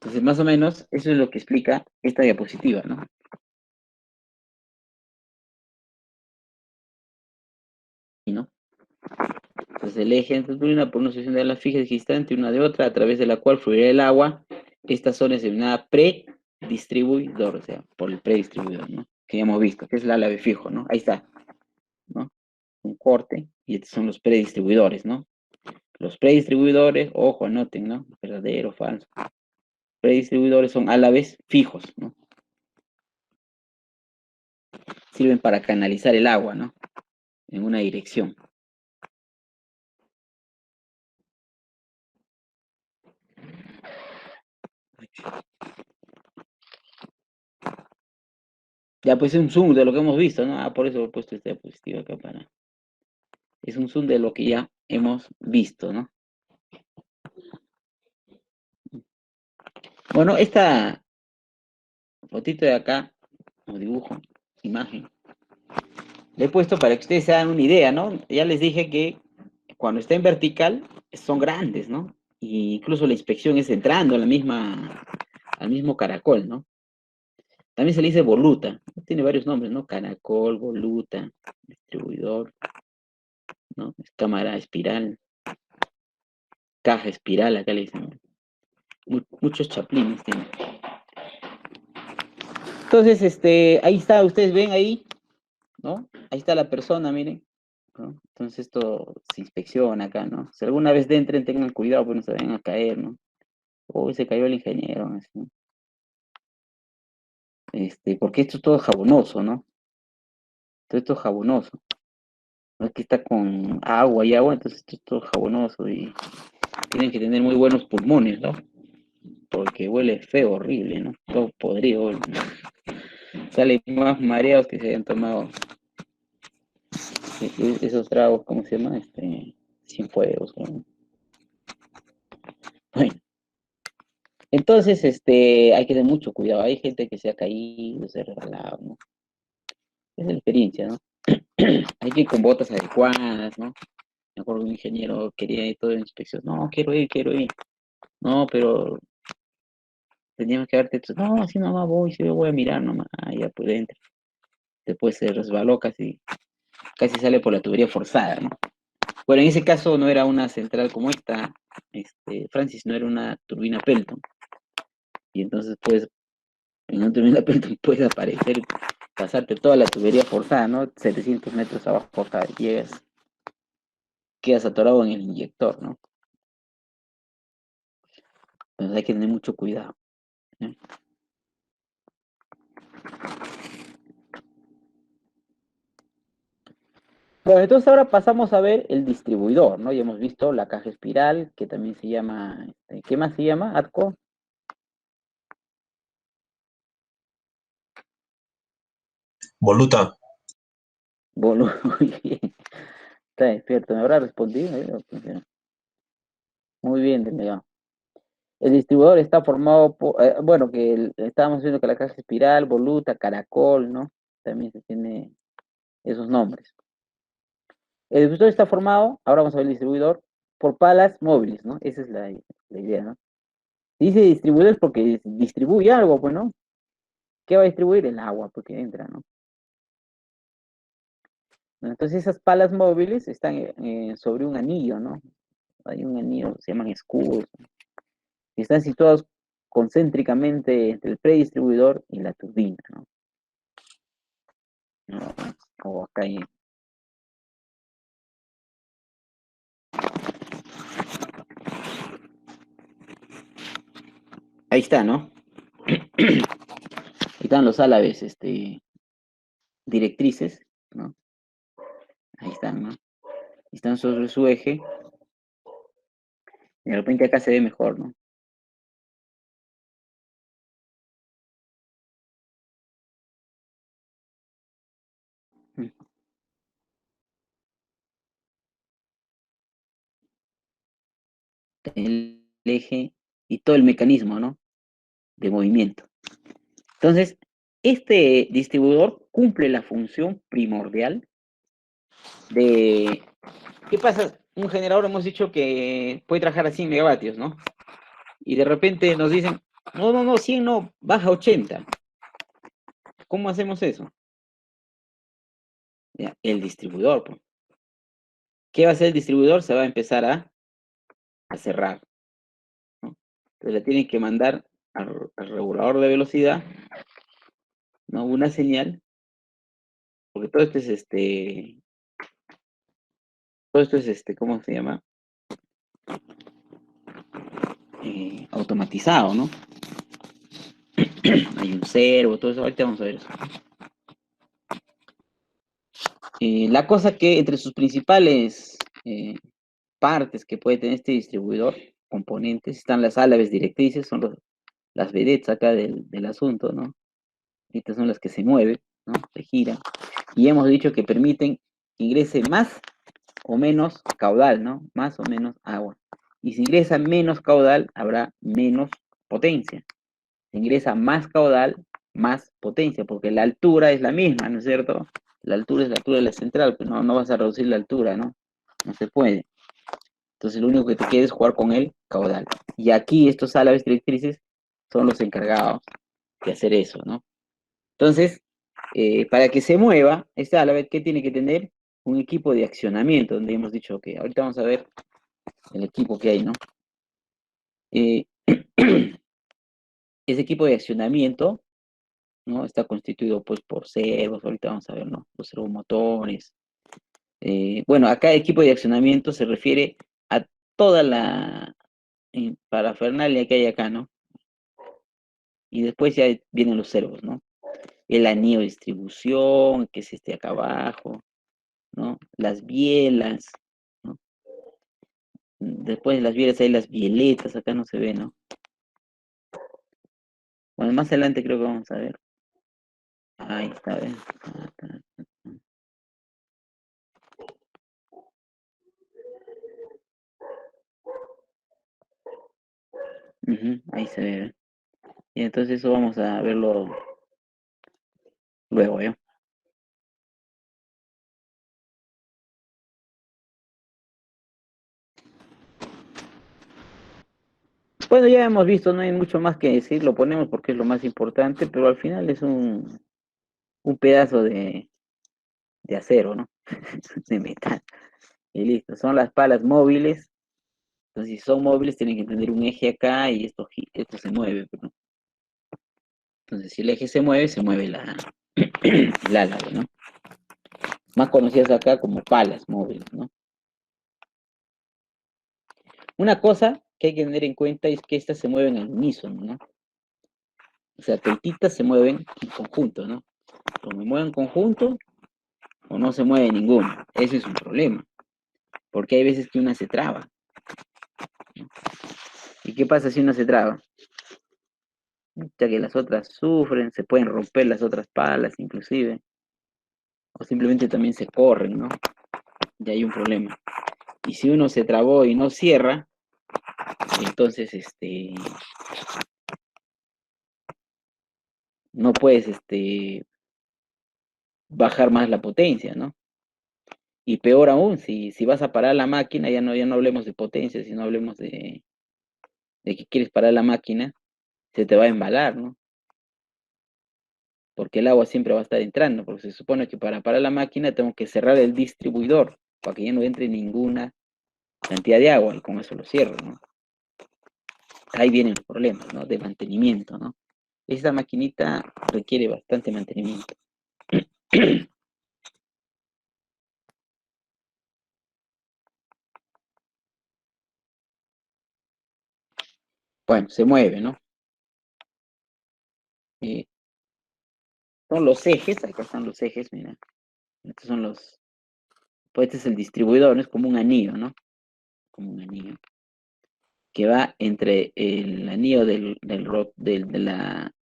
Entonces, más o menos, eso es lo que explica esta diapositiva, ¿no? ¿Y no? Entonces, el eje entre turbina por una sección de ala fija distante una de otra, a través de la cual fluirá el agua. Esta zona es denominada predistribuidor, o sea, por el predistribuidor, ¿no? Que ya hemos visto, que es el ala de fijo, ¿no? Ahí está, ¿no? Un corte, y estos son los predistribuidores, ¿no? Los predistribuidores, ojo, anoten, ¿no? Verdadero, falso. Predistribuidores son álabes fijos, ¿no? Sirven para canalizar el agua, ¿no? En una dirección. Ya pues es un zoom de lo que hemos visto, ¿no? Ah, por eso he puesto esta diapositiva acá para... Es un zoom de lo que ya hemos visto, ¿no? Bueno, esta fotito de acá, o dibujo, imagen, le he puesto para que ustedes se hagan una idea, ¿no? Ya les dije que cuando está en vertical son grandes, ¿no? Y incluso la inspección es entrando a la misma, al mismo caracol, ¿no? También se le dice voluta, tiene varios nombres, ¿no? Caracol, voluta, distribuidor, ¿no? Cámara espiral, caja espiral, acá le dicen. Muchos chaplines tiene. Entonces, ahí está, ustedes ven ahí, ¿no? Ahí está la persona, miren, ¿no? Entonces esto se inspecciona acá, ¿no? Si alguna vez entren, tengan cuidado, pues no se vayan a caer, ¿no? Uy, se cayó el ingeniero, así, ¿no? Porque esto es todo jabonoso, ¿no? Todo esto es jabonoso. No es que está con agua y agua, entonces esto es todo jabonoso y tienen que tener muy buenos pulmones, ¿no? Porque huele feo, horrible, ¿no? Todo podrido, ¿no? Salen más mareados que se hayan tomado esos tragos, ¿cómo se llama? Sin fuegos, ¿no? Bueno, entonces, hay que tener mucho cuidado. Hay gente que se ha caído, se ha resbalado, ¿no? Es la experiencia, ¿no? Hay que ir con botas adecuadas, ¿no? Me acuerdo que un ingeniero quería ir todo en inspección. No, quiero ir, quiero ir. No, pero teníamos que darte. No, así nomás voy, sí voy a mirar nomás. Ah, ya pues entra. Después se resbaló casi, casi sale por la tubería forzada, ¿no? Bueno, en ese caso no era una central como esta, Francis, no era una turbina Pelton. Y entonces, pues, en una turbina Pelton puede aparecer, pasarte toda la tubería forzada, ¿no? 700 metros abajo forzada, y llegas, quedas atorado en el inyector, ¿no? Entonces hay que tener mucho cuidado, ¿no? Bueno, entonces ahora pasamos a ver el distribuidor, ¿no? Ya hemos visto la caja espiral, que también se llama, ¿qué más se llama? ¿Atco? Voluta. Muy bien. Está despierto, ¿me habrá respondido? Muy bien, delegado. El distribuidor está formado por, bueno, estábamos viendo que la caja espiral, voluta, caracol, ¿no? También se tiene esos nombres. El distribuidor está formado, ahora vamos a ver el distribuidor, por palas móviles, ¿no? Esa es la idea, ¿no? Dice distribuidor porque distribuye algo, pues, ¿no? ¿Qué va a distribuir? El agua, porque entra, ¿no? Entonces esas palas móviles están sobre un anillo, ¿no? Hay un anillo, se llaman escudos, y están situados concéntricamente entre el predistribuidor y la turbina, ¿no? ¿No? O acá ahí está, ¿no? Ahí están los álabes, directrices, ¿no? Ahí están, ¿no? Están sobre su eje, y de repente acá se ve mejor, ¿no? El eje y todo el mecanismo, ¿no? De movimiento. Entonces, este distribuidor cumple la función primordial de... ¿Qué pasa? Un generador hemos dicho que puede trabajar a 100 megavatios, ¿no? Y de repente nos dicen, No, 100 no, baja 80. ¿Cómo hacemos eso? Ya, el distribuidor, pues. ¿Qué va a hacer el distribuidor? Se va a empezar a cerrar, ¿no? Entonces le tienen que mandar al regulador de velocidad, ¿no? Una señal, porque todo esto es ¿cómo se llama? Automatizado, ¿no? Hay un servo, todo eso, ahorita vamos a ver eso. La cosa que entre sus principales partes que puede tener este distribuidor, componentes, están las álabes directrices, son las vedettes acá del asunto, ¿no? Estas son las que se mueven, ¿no? Se giran. Y hemos dicho que permiten que ingrese más o menos caudal, ¿no? Más o menos agua. Y si ingresa menos caudal, habrá menos potencia. Si ingresa más caudal, más potencia, porque la altura es la misma, ¿no es cierto? La altura es la altura de la central, pero no vas a reducir la altura, ¿no? No se puede. Entonces lo único que te queda es jugar con el caudal. Y aquí estos álabes directrices son los encargados de hacer eso, ¿no? Entonces, para que se mueva este álabe, ¿qué tiene que tener? Un equipo de accionamiento, donde hemos dicho que ahorita vamos a ver el equipo que hay, ¿no? Eh, ese equipo de accionamiento, ¿no? Está constituido pues por servos, ahorita vamos a ver, ¿no? Los servomotores. Bueno, acá equipo de accionamiento se refiere a toda la parafernalia que hay acá, ¿no? Y después ya vienen los servos, ¿no? El anillo de distribución, que es este acá abajo, ¿no? Las bielas, ¿no? Después de las bielas hay las bieletas, acá no se ve, ¿no? Bueno, más adelante creo que vamos a ver. Ahí está, ¿ves? Ahí se ve, ¿eh? Y entonces eso vamos a verlo luego, ¿eh? Bueno, ya hemos visto, no hay mucho más que decir, lo ponemos porque es lo más importante, pero al final es un pedazo de acero, ¿no? De metal. Y listo, son las palas móviles. Entonces, si son móviles, tienen que tener un eje acá y esto se mueve, ¿no? Entonces, si el eje se mueve el álabe, ¿no? Más conocidas acá como palas móviles, ¿no? Una cosa que hay que tener en cuenta es que estas se mueven al unísono, ¿no? O sea, toditas se mueven en conjunto, ¿no? O me mueven en conjunto o no se mueve ninguna. Ese es un problema, porque hay veces que una se traba. ¿Y qué pasa si una se traba? Ya que las otras sufren, se pueden romper las otras palas inclusive, o simplemente también se corren, ¿no? Ya hay un problema. Y si uno se trabó y no cierra, entonces no puedes bajar más la potencia, ¿no? Y peor aún, si vas a parar la máquina, ya no hablemos de potencia, sino hablemos de que quieres parar la máquina, se te va a embalar, ¿no? Porque el agua siempre va a estar entrando, porque se supone que para parar la máquina tengo que cerrar el distribuidor para que ya no entre ninguna cantidad de agua y con eso lo cierro, ¿no? Ahí vienen los problemas, ¿no? De mantenimiento, ¿no? Esta maquinita requiere bastante mantenimiento. Bueno, se mueve, ¿no? Eh, son los ejes, acá están los ejes, mira. Estos son pues este es el distribuidor, ¿no? Es como un anillo, ¿no? Como un anillo. Que va entre el anillo del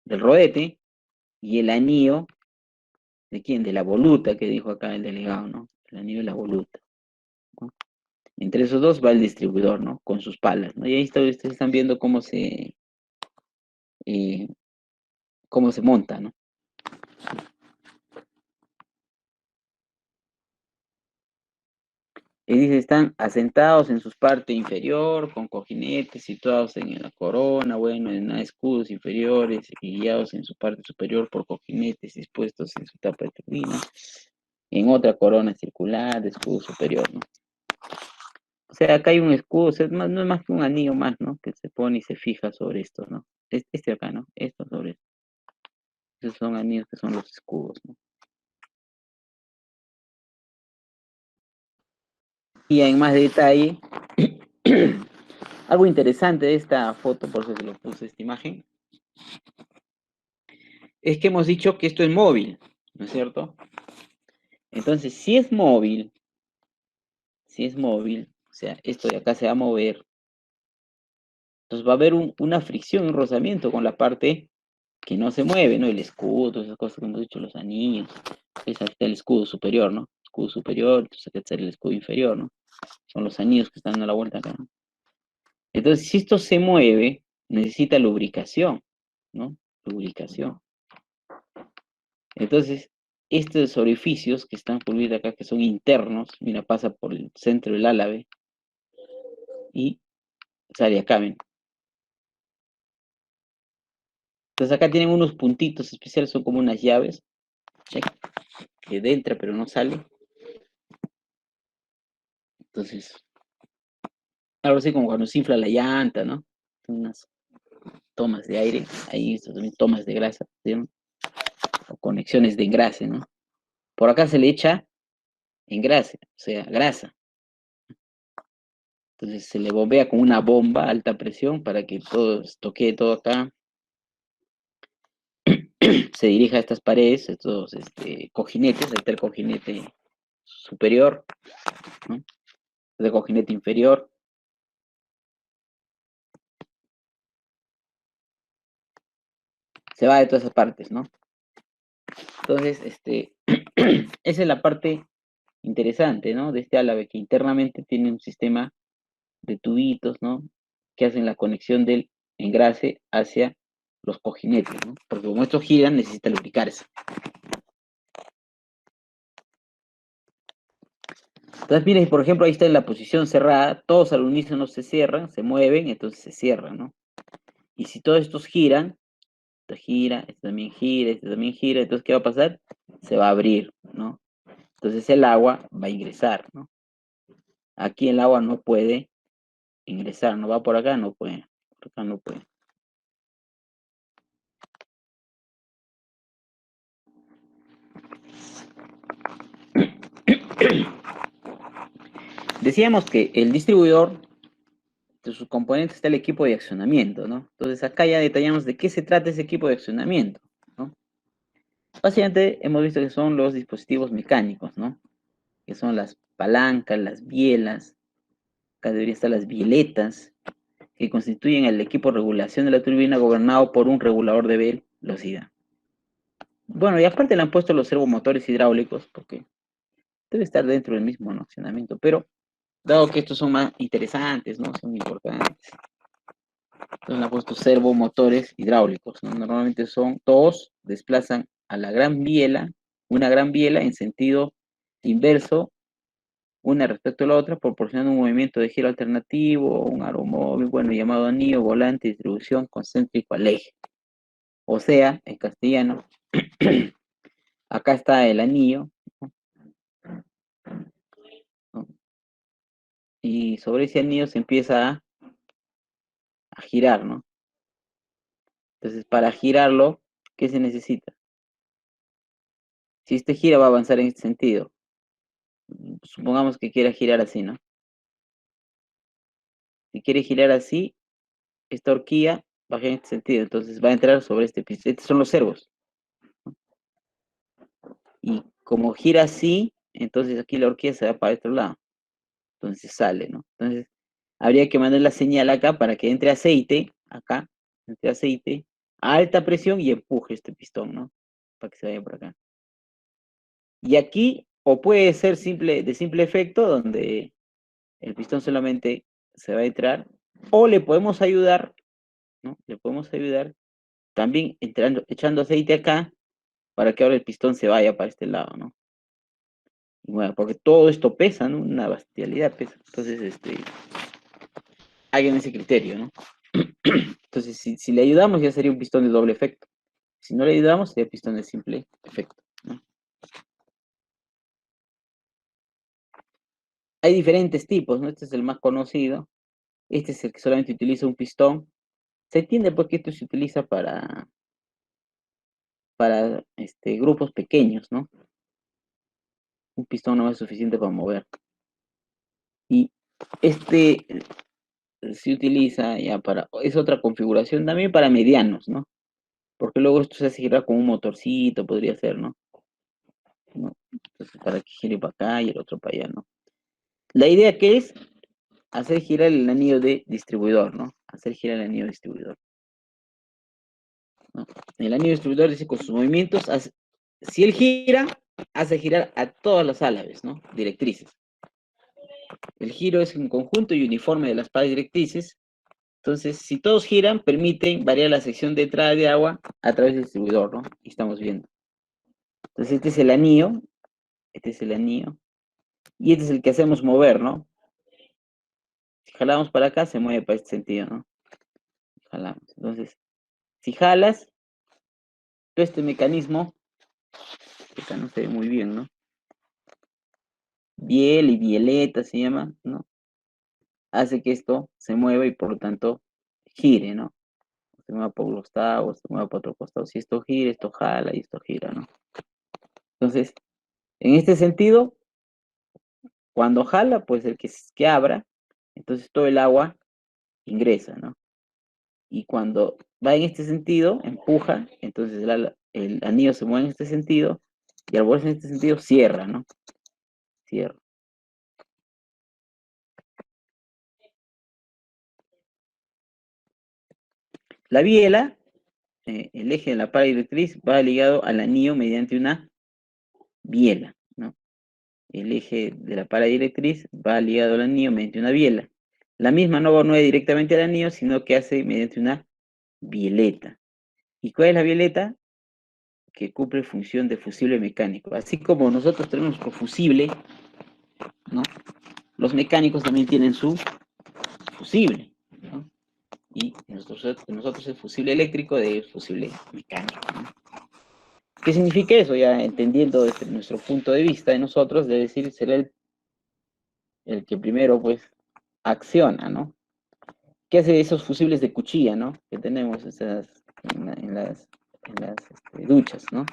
rodete y el anillo, ¿de quién? De la voluta, que dijo acá el delegado, ¿no? El anillo de la voluta, ¿no? Entre esos dos va el distribuidor, ¿no? Con sus palas, ¿no? Y ahí ustedes están viendo eh, cómo se monta, ¿no? Y dice, están asentados en su parte inferior, con cojinetes situados en la corona, bueno, en escudos inferiores y guiados en su parte superior por cojinetes dispuestos en su tapa de turbina, en otra corona circular de escudo superior, ¿no? O sea, acá hay un escudo, o sea, no es más que un anillo más, ¿no? Que se pone y se fija sobre esto, ¿no? Este acá, ¿no? Esto sobre esto. Esos son anillos que son los escudos, ¿no? Y en más detalle, algo interesante de esta foto, por eso se lo puse esta imagen, es que hemos dicho que esto es móvil, ¿no es cierto? Entonces, si es móvil, o sea, esto de acá se va a mover, entonces va a haber una fricción, un rozamiento con la parte que no se mueve, ¿no? El escudo, esas cosas que hemos dicho, los anillos, ese está el escudo superior, ¿no? Escudo superior, entonces acá está el escudo inferior, ¿no? Son los anillos que están dando la vuelta acá, ¿no? Entonces, si esto se mueve, necesita lubricación, ¿no? Lubricación. Entonces, estos orificios que están por ver acá, que son internos, mira, pasa por el centro del álave y sale acá, ¿ven? Entonces acá tienen unos puntitos especiales, son como unas llaves, ¿sí? Que entra pero no sale. Entonces, algo así como cuando se infla la llanta, ¿no? Unas tomas de aire, ahí estas también tomas de grasa, ¿sí? O conexiones de engrase, ¿no? Por acá se le echa engrase, o sea, grasa. Entonces se le bombea con una bomba a alta presión para que todo toque todo acá, se dirija a estas paredes, estos cojinetes, ahí está el cojinete superior, ¿no? El cojinete inferior, se va de todas esas partes, ¿no? Entonces, esa es la parte interesante, ¿no? De este álave, que internamente tiene un sistema de tubitos, ¿no? Que hacen la conexión del engrase hacia los cojinetes, ¿no? Porque como estos giran, necesita lubricarse. Entonces, miren, por ejemplo, ahí está en la posición cerrada, todos al unísono se cierran, se mueven, entonces se cierran, ¿no? Y si todos estos giran, esto gira, esto también gira, esto también gira, entonces, ¿qué va a pasar? Se va a abrir, ¿no? Entonces el agua va a ingresar, ¿no? Aquí el agua no puede ingresar, no va por acá, no puede, por acá no puede. Decíamos que el distribuidor, de sus componentes está el equipo de accionamiento, ¿no? Entonces acá ya detallamos de qué se trata ese equipo de accionamiento, ¿no? Básicamente hemos visto que son los dispositivos mecánicos, ¿no? Que son las palancas, las bielas, acá deberían estar las bieletas, que constituyen el equipo de regulación de la turbina gobernado por un regulador de velocidad. Bueno, y aparte le han puesto los servomotores hidráulicos, porque debe estar dentro del mismo accionamiento, pero dado que estos son más interesantes, ¿no? Son importantes. Entonces le han puesto servomotores hidráulicos, ¿no? Normalmente son dos, desplazan a la gran biela, una gran biela en sentido inverso, una respecto a la otra, proporcionando un movimiento de giro alternativo, un aeromóvil, bueno, llamado anillo, volante, distribución concéntrico al eje. O sea, en castellano, acá está el anillo, ¿no? Y sobre ese anillo se empieza a girar, ¿no? Entonces, para girarlo, ¿qué se necesita? Si este gira, va a avanzar en este sentido. Supongamos que quiera girar así, ¿no? Si quiere girar así, esta horquilla baja en este sentido, entonces va a entrar sobre este piso. Estos son los servos. Y como gira así, entonces aquí la horquilla se va para otro lado. Entonces sale, ¿no? Entonces, habría que mandar la señal acá para que entre aceite, acá, entre aceite, a alta presión y empuje este pistón, ¿no? Para que se vaya por acá. Y aquí, o puede ser de simple efecto, donde el pistón solamente se va a entrar, o le podemos ayudar, ¿no? Le podemos ayudar también echando aceite acá para que ahora el pistón se vaya para este lado, ¿no? Y bueno, porque todo esto pesa, ¿no? Una bestialidad pesa. Entonces, hagan ese criterio, ¿no? Entonces, si le ayudamos, ya sería un pistón de doble efecto. Si no le ayudamos, sería pistón de simple efecto, ¿no? Hay diferentes tipos, ¿no? Este es el más conocido. Este es el que solamente utiliza un pistón. Se entiende por qué esto se utiliza para grupos pequeños, ¿no? Un pistón no es suficiente para mover. Y este se utiliza ya es otra configuración también para medianos, ¿no? Porque luego esto se hace girar con un motorcito, podría ser, ¿no? ¿No? Entonces, para que gire para acá y el otro para allá, ¿no? La idea que es hacer girar el anillo de distribuidor, ¿no? Hacer girar el anillo distribuidor, ¿no? El anillo distribuidor dice con sus movimientos, si él gira, hace girar a todas las álabes, ¿no? Directrices. El giro es un conjunto y uniforme de las palas directrices. Entonces, si todos giran, permiten variar la sección de entrada de agua a través del distribuidor, ¿no? Y estamos viendo. Entonces, este es el anillo, y este es el que hacemos mover, ¿no? Si jalamos para acá, se mueve para este sentido, ¿no? Jalamos. Entonces, si jalas, todo este mecanismo, que acá no se ve muy bien, ¿no? Biel y bieleta se llama, ¿no? Hace que esto se mueva y por lo tanto gire, ¿no? Se mueva por un costado, se mueva por otro costado. Si esto gira, esto jala y esto gira, ¿no? Entonces, en este sentido, cuando jala, pues el que abra, entonces todo el agua ingresa, ¿no? Y cuando va en este sentido, empuja, entonces el anillo se mueve en este sentido, y al moverse en este sentido, cierra, ¿no? Cierra. La biela, el eje de la pala directriz, va ligado al anillo mediante una biela, ¿no? El eje de la pala directriz va ligado al anillo mediante una biela. La misma no va directamente al anillo, sino que hace mediante una bieleta. ¿Y cuál es la bieleta? Que cumple función de fusible mecánico. Así como nosotros tenemos nuestro fusible, ¿no? Los mecánicos también tienen su fusible, ¿no? Y nosotros el fusible eléctrico de fusible mecánico, ¿no? ¿Qué significa eso? Ya entendiendo desde nuestro punto de vista de nosotros, de decir, será el que primero, pues, acciona, ¿no? ¿Qué hace esos fusibles de cuchilla, ¿no? Que tenemos en las duchas, ¿no?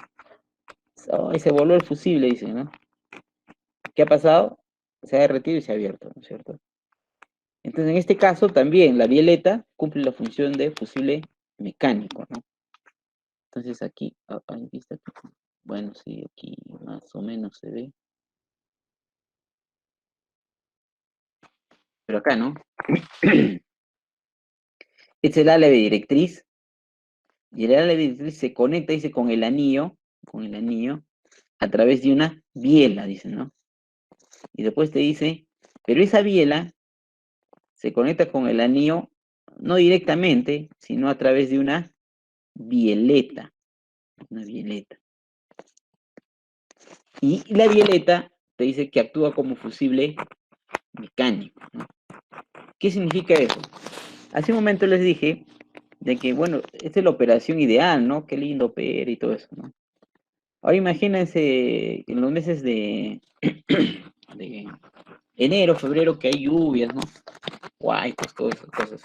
Oh, y se voló el fusible, dicen, ¿no? ¿Qué ha pasado? Se ha derretido y se ha abierto, ¿no es cierto? Entonces, en este caso, también la bieleta cumple la función de fusible mecánico, ¿no? Entonces, aquí, ahí está. Bueno, sí, aquí más o menos se ve. Pero acá, ¿no? Es el ala de directriz, y el ala de directriz se conecta, dice, con el anillo, a través de una biela, dice, ¿no? Y después te dice, pero esa biela se conecta con el anillo no directamente, sino a través de una bieleta. Una bieleta. Y la bieleta te dice que actúa como fusible mecánico, ¿no? ¿Qué significa eso? Hace un momento les dije de que, bueno, esta es la operación ideal, ¿no? Qué lindo opera y todo eso, ¿no? Ahora imagínense en los meses de enero, febrero, que hay lluvias, ¿no? Guay, pues todas esas cosas.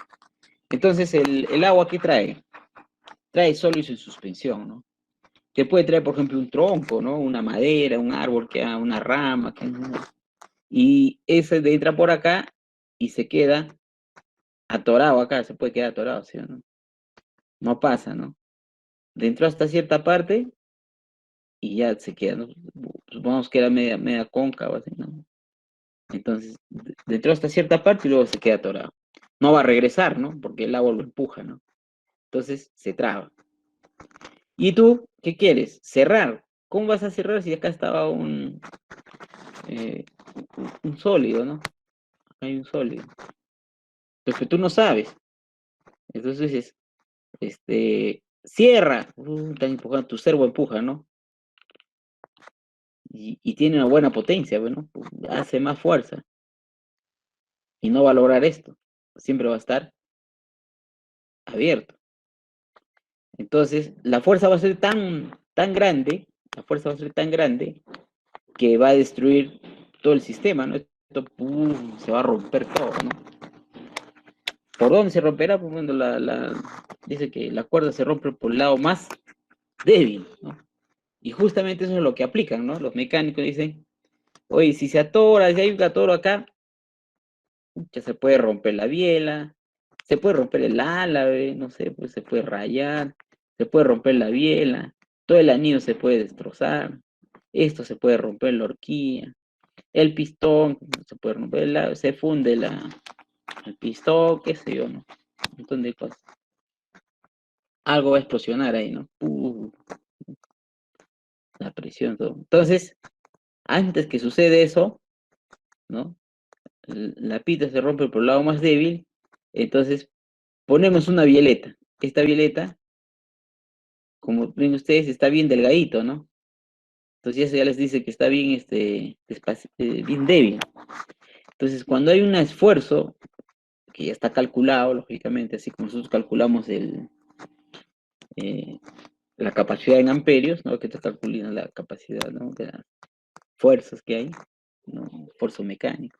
Entonces, el agua, ¿qué trae? Trae sólidos en suspensión, ¿no? Te puede traer, por ejemplo, un tronco, ¿no? Una madera, un árbol, una rama, y ese entra por acá y se queda atorado acá, se puede quedar atorado, ¿sí o no? No pasa, ¿no? Dentro hasta cierta parte y ya se queda, ¿no? Supongamos que era media cóncava, así, ¿no? Entonces, dentro hasta cierta parte y luego se queda atorado. No va a regresar, ¿no? Porque el agua lo empuja, ¿no? Entonces se traba. ¿Y tú qué quieres? Cerrar. ¿Cómo vas a cerrar si acá estaba eh, un sólido, ¿no? Acá hay un sólido. Entonces tú no sabes. Entonces dices, cierra. Están empujando, tu servo empuja, ¿no? y tiene una buena potencia, bueno, pues, hace más fuerza y no va a lograr esto. Siempre va a estar abierto. Entonces, la fuerza va a ser tan grande, la fuerza va a ser tan grande que va a destruir todo el sistema, ¿no? Esto ¡pum! Se va a romper todo, ¿no? ¿Por dónde se romperá? Pues cuando dice que la cuerda se rompe por el lado más débil, ¿no? Y justamente eso es lo que aplican, ¿no? Los mecánicos dicen, oye, si se atora, si hay un atoro acá, ya se puede romper la biela, se puede romper el ala, no sé, pues se puede rayar, se puede romper la biela, todo el anillo se puede destrozar, esto se puede romper la horquilla, el pistón se puede romper, se funde el pistón, qué sé yo, ¿no? Un montón de cosas. Algo va a explosionar ahí, ¿no? La presión, todo. Entonces, antes que sucede eso, ¿no? La pita se rompe por el lado más débil, entonces ponemos una bieleta. Esta bieleta, como ven ustedes, está bien delgadito, ¿no? Entonces eso ya les dice que está bien, bien débil. Entonces, cuando hay un esfuerzo, que ya está calculado, lógicamente, así como nosotros calculamos la capacidad en amperios, ¿no? Que te calcula la capacidad, ¿no? De las fuerzas que hay, ¿no? Esfuerzo mecánico.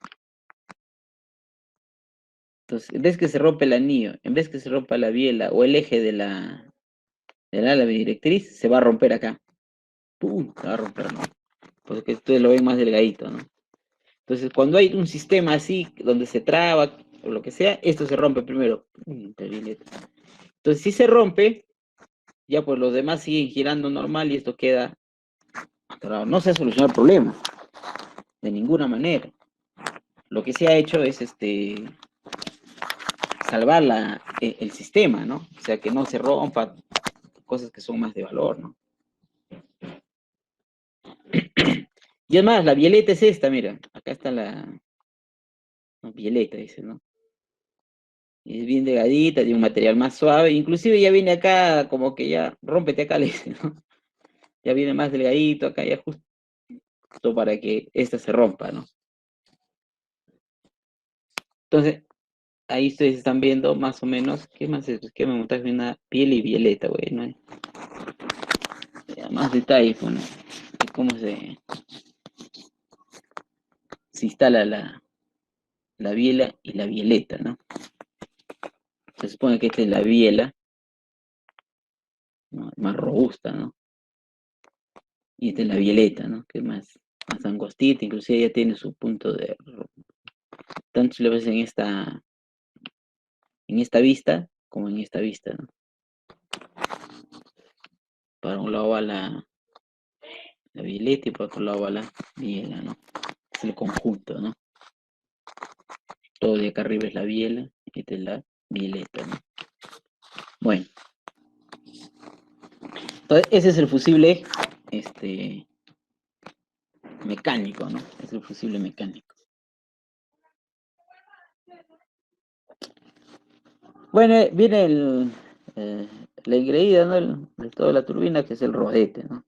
Entonces, en vez que se rompe el anillo, en vez que se rompa la biela o el eje del ala directriz, se va a romper acá. ¡Pum! Se va a romper, ¿no? Porque ustedes lo ven más delgadito, ¿no? Entonces, cuando hay un sistema así, donde se traba, o lo que sea, esto se rompe primero. Entonces, si se rompe, ya pues los demás siguen girando normal y esto queda atorado. No se ha solucionado el problema, de ninguna manera. Lo que se ha hecho es salvar el sistema, ¿no? O sea, que no se rompa cosas que son más de valor, ¿no? Y además, la violeta es esta, mira, acá está no, violeta, dice, ¿no? Es bien delgadita, de un material más suave, inclusive ya viene acá como que ya, rómpete acá, le dice, ¿no? Ya viene más delgadito acá, ya justo para que esta se rompa, ¿no? Entonces, ahí ustedes están viendo más o menos, ¿qué más es? ¿Qué me montaje? Una piel y violeta, güey, ¿no? Ya, más detalles, bueno, de cómo se instala la biela y la violeta, ¿no? Se supone que esta es la biela, ¿no? Más robusta, ¿no? Y esta es la violeta, ¿no? Que es más angostita, inclusive ya tiene su punto de... Tanto si lo ves en esta vista, como en esta vista, ¿no? Para un lado va la violeta y para otro lado va la biela, ¿no? Es el conjunto, ¿no? Todo de acá arriba es la biela, y esta es la violeta, ¿no? Bueno. Entonces, ese es el fusible, mecánico, ¿no? Es el fusible mecánico. Bueno, viene la engreída, ¿no? De toda la turbina, que es el rodete, ¿no?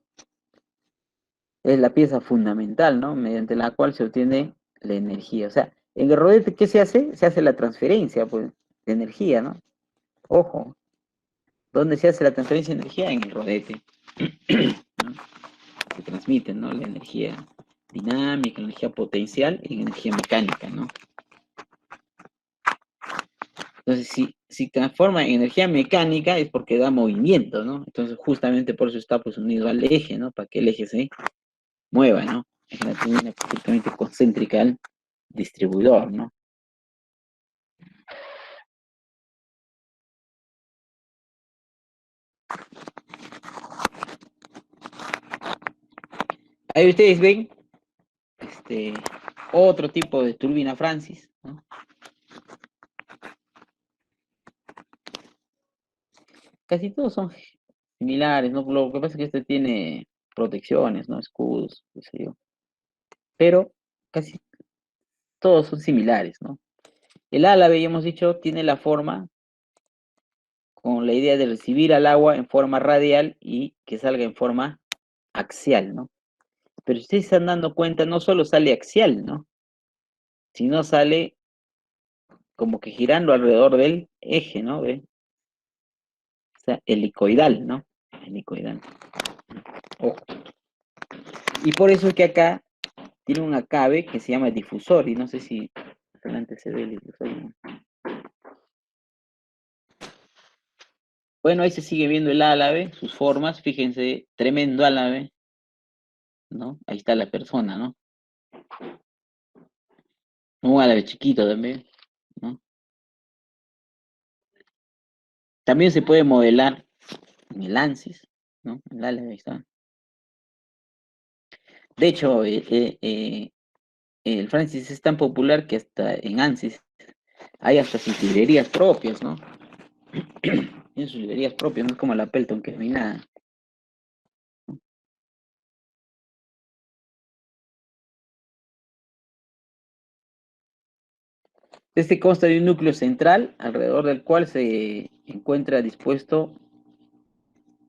Es la pieza fundamental, ¿no? Mediante la cual se obtiene la energía. O sea, en el rodete, ¿qué se hace? Se hace la transferencia, pues, de energía, ¿no? Ojo, ¿dónde se hace la transferencia de energía? En el rodete. ¿No? Se transmite, ¿no? La energía dinámica, la energía potencial y la energía mecánica, ¿no? Entonces, si transforma en energía mecánica es porque da movimiento, ¿no? Entonces, justamente por eso está pues unido al eje, ¿no? Para que el eje se mueva, ¿no? Es una turbina perfectamente concéntrica al distribuidor, ¿no? Ahí ustedes ven otro tipo de turbina Francis, ¿no? Casi todos son similares, ¿no? Lo que pasa es que este tiene protecciones, ¿no? Escudos, qué sé yo. Pero casi todos son similares, ¿no? El ala, habíamos dicho, tiene la forma con la idea de recibir al agua en forma radial y que salga en forma axial, ¿no? Pero si ustedes se están dando cuenta, no solo sale axial, ¿no? Sino sale como que girando alrededor del eje, ¿no? ¿Ve? O sea, helicoidal, ¿no? Helicoidal. Ojo. Y por eso es que acá tiene un acabe que se llama difusor, y no sé si adelante se ve el difusor, ¿no? Bueno, ahí se sigue viendo el álave, sus formas, fíjense, tremendo álave, ¿no? Ahí está la persona, ¿no? Un álave chiquito también, ¿no? También se puede modelar en el ANSYS, ¿no? El álave, ahí está. De hecho, el Francis es tan popular que hasta en ANSYS hay hasta sus librerías propias, ¿no? Tiene sus librerías propias, no es como la Pelton, que no hay nada. Este consta de un núcleo central, alrededor del cual se encuentra dispuesto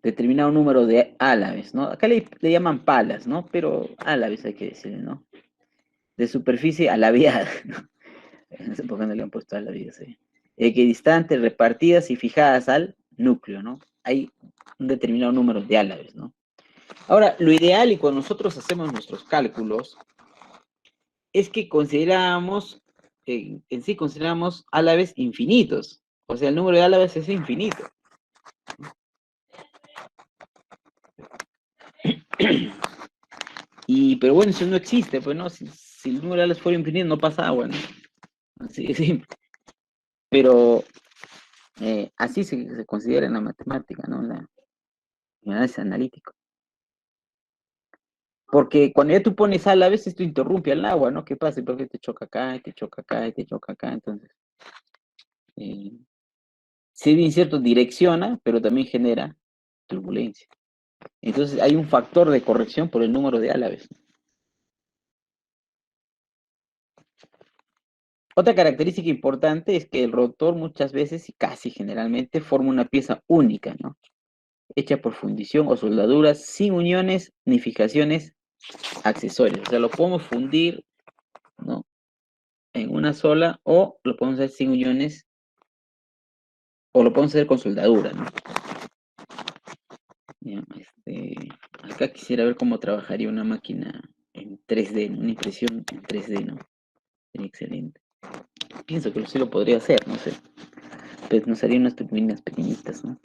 determinado número de álaves, ¿no? Acá le llaman palas, ¿no? Pero álaves hay que decirle, ¿no? De superficie alaviada, ¿no? No sé por qué no le han puesto álaves, ¿sí? Equidistantes, repartidas y fijadas al núcleo, ¿no? Hay un determinado número de álaves, ¿no? Ahora, lo ideal y cuando nosotros hacemos nuestros cálculos es que consideramos, en sí consideramos álaves infinitos. O sea, el número de álaves es infinito. Pero bueno, eso no existe, pues, ¿no? Si el número de álaves fuera infinito, no pasa agua, ¿no? Así de simple. Pero así se considera en la matemática, ¿no? En el análisis analítico. Porque cuando ya tú pones álaves, esto interrumpe al agua, ¿no? ¿Qué pasa? Porque te choca acá, te choca acá, te choca acá. Entonces, eh, si bien cierto, direcciona, pero también genera turbulencia. Entonces, hay un factor de corrección por el número de álaves. Otra característica importante es que el rotor muchas veces y casi generalmente forma una pieza única, ¿no? Hecha por fundición o soldaduras sin uniones ni fijaciones accesorias. O sea, lo podemos fundir, ¿no? En una sola o lo podemos hacer sin uniones o lo podemos hacer con soldadura, ¿no? Ya, acá quisiera ver cómo trabajaría una máquina en 3D, una impresión en 3D, ¿no? Sería excelente. Pienso que sí lo podría hacer, no sé. Pero nos haría unas turbinas pequeñitas, ¿no?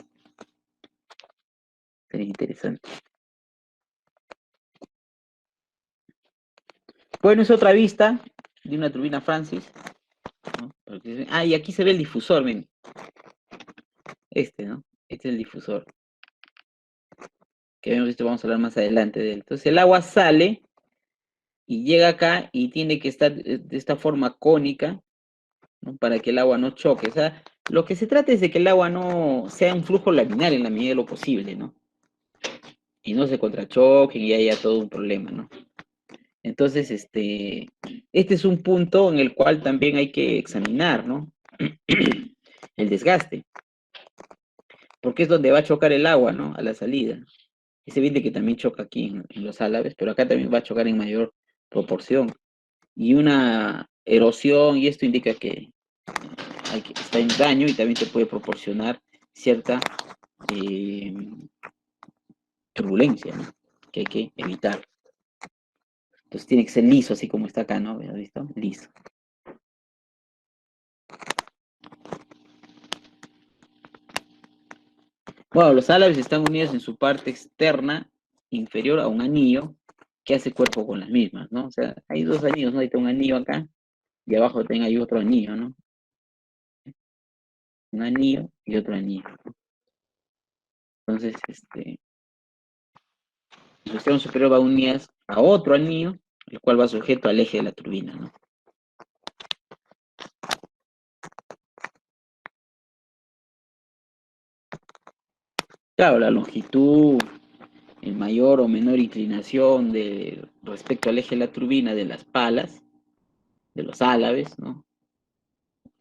Sería interesante. Bueno, es otra vista de una turbina Francis, ¿no? Y aquí se ve el difusor, ven. ¿No? Este es el difusor. Que habíamos visto, vamos a hablar más adelante de él. Entonces el agua sale y llega acá y tiene que estar de esta forma cónica, ¿no? Para que el agua no choque. O sea, lo que se trata es de que el agua no sea un flujo laminar en la medida de lo posible, ¿no? Y no se contrachoquen y haya todo un problema, ¿no? Entonces, este es un punto en el cual también hay que examinar, ¿no? El desgaste, porque es donde va a chocar el agua, ¿no? A la salida. Y se ve que también choca aquí en los álaves, pero acá también va a chocar en mayor proporción. Y una erosión, y esto indica que está en daño y también te puede proporcionar cierta turbulencia, ¿no? Que hay que evitar. Entonces tiene que ser liso, así como está acá, ¿no? ¿Has visto? Liso. Bueno, los álaves están unidos en su parte externa inferior a un anillo que hace cuerpo con las mismas, ¿no? O sea, hay dos anillos, ¿no? Hay un anillo acá y abajo también hay otro anillo, ¿no? Un anillo y otro anillo. Entonces, el extremo superior va unidas a otro anillo, el cual va sujeto al eje de la turbina, ¿no? Claro, la longitud, el mayor o menor inclinación respecto al eje de la turbina de las palas, de los álaves, ¿no?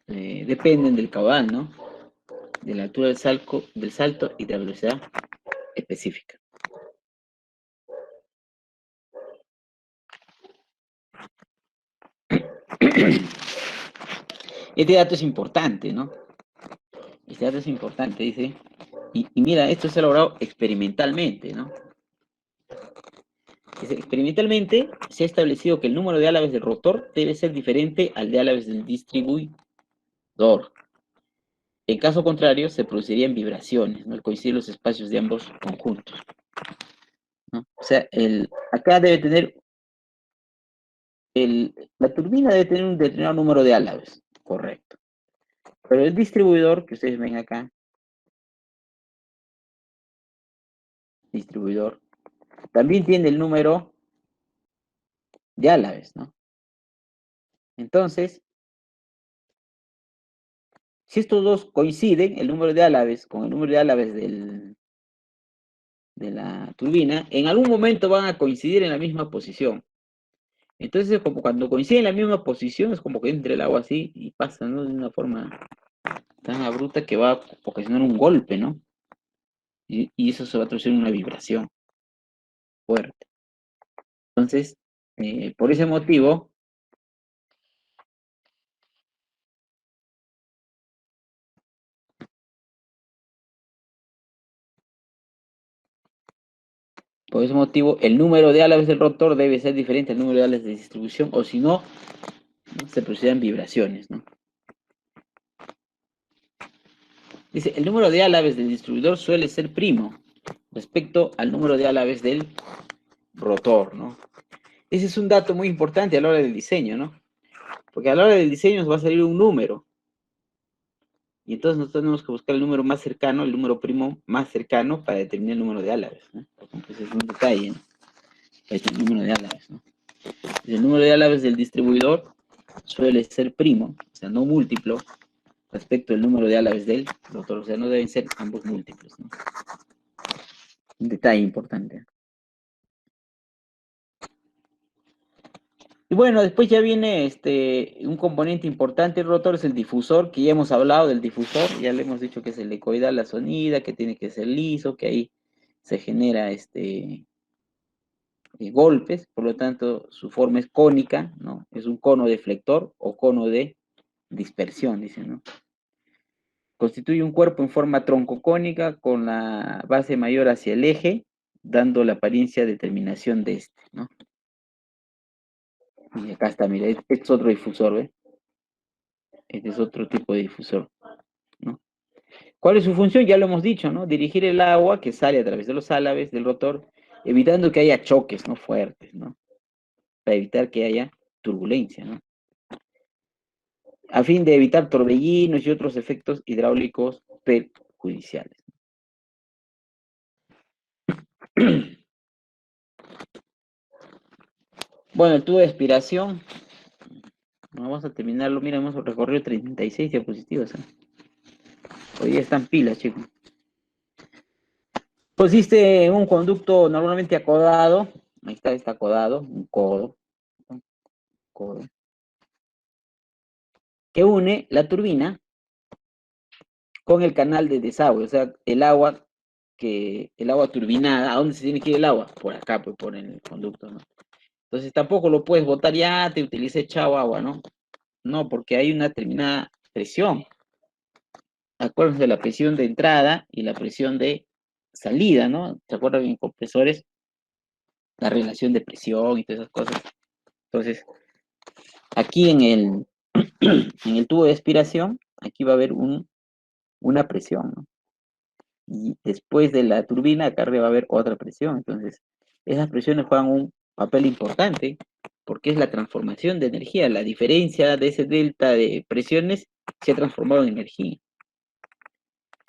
Dependen del caudal, ¿no? De la altura del salto y de la velocidad específica. Este dato es importante, ¿no? Este dato es importante, dice. Y mira, esto se ha logrado experimentalmente, ¿no? Dice, experimentalmente se ha establecido que el número de álabes del rotor debe ser diferente al de álabes del distribuidor. En caso contrario, se producirían vibraciones, ¿no? Al coincidir los espacios de ambos conjuntos, ¿no? O sea, acá debe tener, la turbina debe tener un determinado número de álabes, correcto. Pero el distribuidor, que ustedes ven acá, distribuidor, también tiene el número de álabes, ¿no? Entonces, si estos dos coinciden, el número de álabes con el número de álabes de la turbina, en algún momento van a coincidir en la misma posición. Entonces, como cuando coinciden en la misma posición, es como que entra el agua así y pasa, ¿no? De una forma tan abrupta que va a ocasionar un golpe, ¿no? Y eso se va a traducir en una vibración fuerte. Entonces, por ese motivo, el número de álabes del rotor debe ser diferente al número de álabes de distribución, o si no, se producirán vibraciones, ¿no? Dice, el número de álabes del distribuidor suele ser primo respecto al número de álabes del rotor, ¿no? Ese es un dato muy importante a la hora del diseño, ¿no? Porque a la hora del diseño nos va a salir un número. Y entonces nosotros tenemos que buscar el número más cercano, el número primo más cercano para determinar el número de álabes, ¿no? Entonces es un detalle, ¿no? El número de álabes, ¿no? El número de álabes del distribuidor suele ser primo, o sea, no múltiplo, respecto al número de álabes del rotor, o sea, no deben ser ambos múltiplos, ¿no? Un detalle importante. Y bueno, después ya viene un componente importante del rotor, es el difusor, que ya hemos hablado del difusor, ya le hemos dicho que es helicoidal la sonida, que tiene que ser liso, que ahí se genera golpes, por lo tanto su forma es cónica, ¿no? Es un cono deflector o cono de dispersión, dicen, ¿no? Constituye un cuerpo en forma troncocónica con la base mayor hacia el eje, dando la apariencia de terminación de este, ¿no? Y acá está, mira, este es otro difusor, ¿ves? Este es otro tipo de difusor, ¿no? ¿Cuál es su función? Ya lo hemos dicho, ¿no? Dirigir el agua que sale a través de los álabes del rotor, evitando que haya choques, ¿no? Fuertes, ¿no? Para evitar que haya turbulencia, ¿no? A fin de evitar torbellinos y otros efectos hidráulicos perjudiciales. Bueno, el tubo de aspiración, vamos a terminarlo, mira, hemos recorrido 36 diapositivas, ¿eh? Hoy día están pilas, chicos. Consiste en un conducto normalmente acodado, ahí está acodado, un codo, que une la turbina con el canal de desagüe, o sea, el agua turbinada, ¿a dónde se tiene que ir el agua? Por acá, pues por el conducto, ¿no? Entonces tampoco lo puedes botar ya, te utilice echado agua, ¿no? No, porque hay una determinada presión. Acuérdense de la presión de entrada y la presión de salida, ¿no? ¿Se acuerdan en compresores? La relación de presión y todas esas cosas. Entonces, aquí en el tubo de aspiración, aquí va a haber una presión, ¿no? Y después de la turbina, acá arriba va a haber otra presión. Entonces, esas presiones juegan un papel importante porque es la transformación de energía. La diferencia de ese delta de presiones se ha transformado en energía.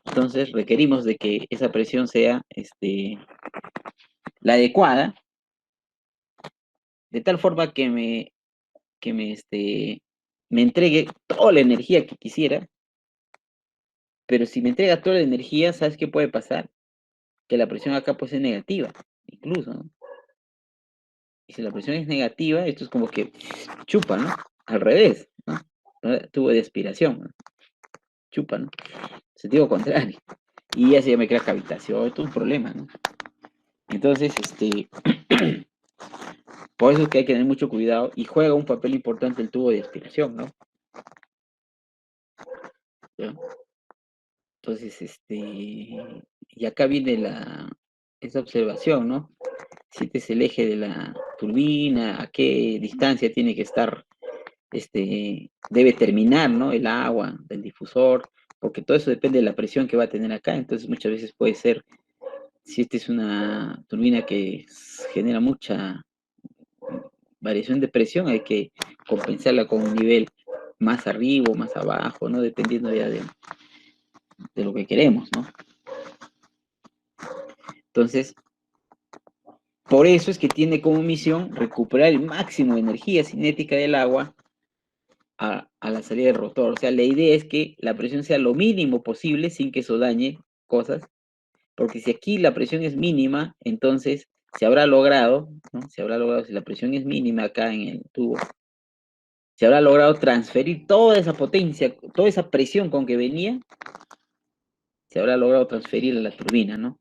Entonces, requerimos de que esa presión sea la adecuada, de tal forma que me entregue toda la energía que quisiera. Pero si me entrega toda la energía, ¿sabes qué puede pasar? Que la presión acá puede ser negativa, incluso, ¿no? Y si la presión es negativa, esto es como que chupa, ¿no? Al revés, ¿no? Tubo de aspiración, ¿no? Chupa, ¿no? Sentido contrario. Y ya se me crea cavitación, esto es un problema, ¿no? Entonces, Por eso es que hay que tener mucho cuidado y juega un papel importante el tubo de aspiración, ¿no? ¿Ya? Entonces, y acá viene esa observación, ¿no? Si este es el eje de la turbina, a qué distancia tiene que estar, debe terminar, ¿no? El agua del difusor, porque todo eso depende de la presión que va a tener acá. Entonces, muchas veces puede ser, si esta es una turbina que genera mucha variación de presión, hay que compensarla con un nivel más arriba o más abajo, ¿no? Dependiendo ya de lo que queremos, ¿no? Entonces, por eso es que tiene como misión recuperar el máximo de energía cinética del agua a la salida del rotor. O sea, la idea es que la presión sea lo mínimo posible sin que eso dañe cosas, porque si aquí la presión es mínima, entonces se habrá logrado, ¿no? Se habrá logrado, si la presión es mínima acá en el tubo, se habrá logrado transferir toda esa potencia, toda esa presión con que venía, se habrá logrado transferir a la turbina, ¿no?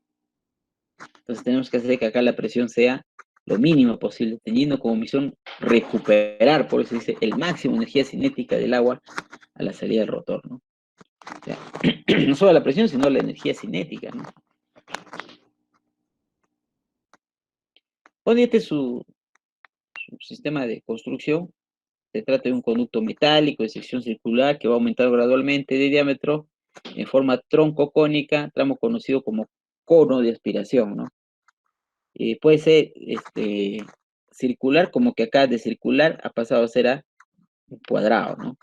Entonces tenemos que hacer que acá la presión sea lo mínimo posible, teniendo como misión recuperar, por eso dice, el máximo de energía cinética del agua a la salida del rotor, ¿no? O sea, no solo la presión, sino la energía cinética, ¿no? Bueno, este es su sistema de construcción. Se trata de un conducto metálico de sección circular que va aumentando gradualmente de diámetro en forma troncocónica, tramo conocido como cono de aspiración, ¿no? Puede ser circular, como que acá de circular ha pasado a ser un cuadrado, ¿no?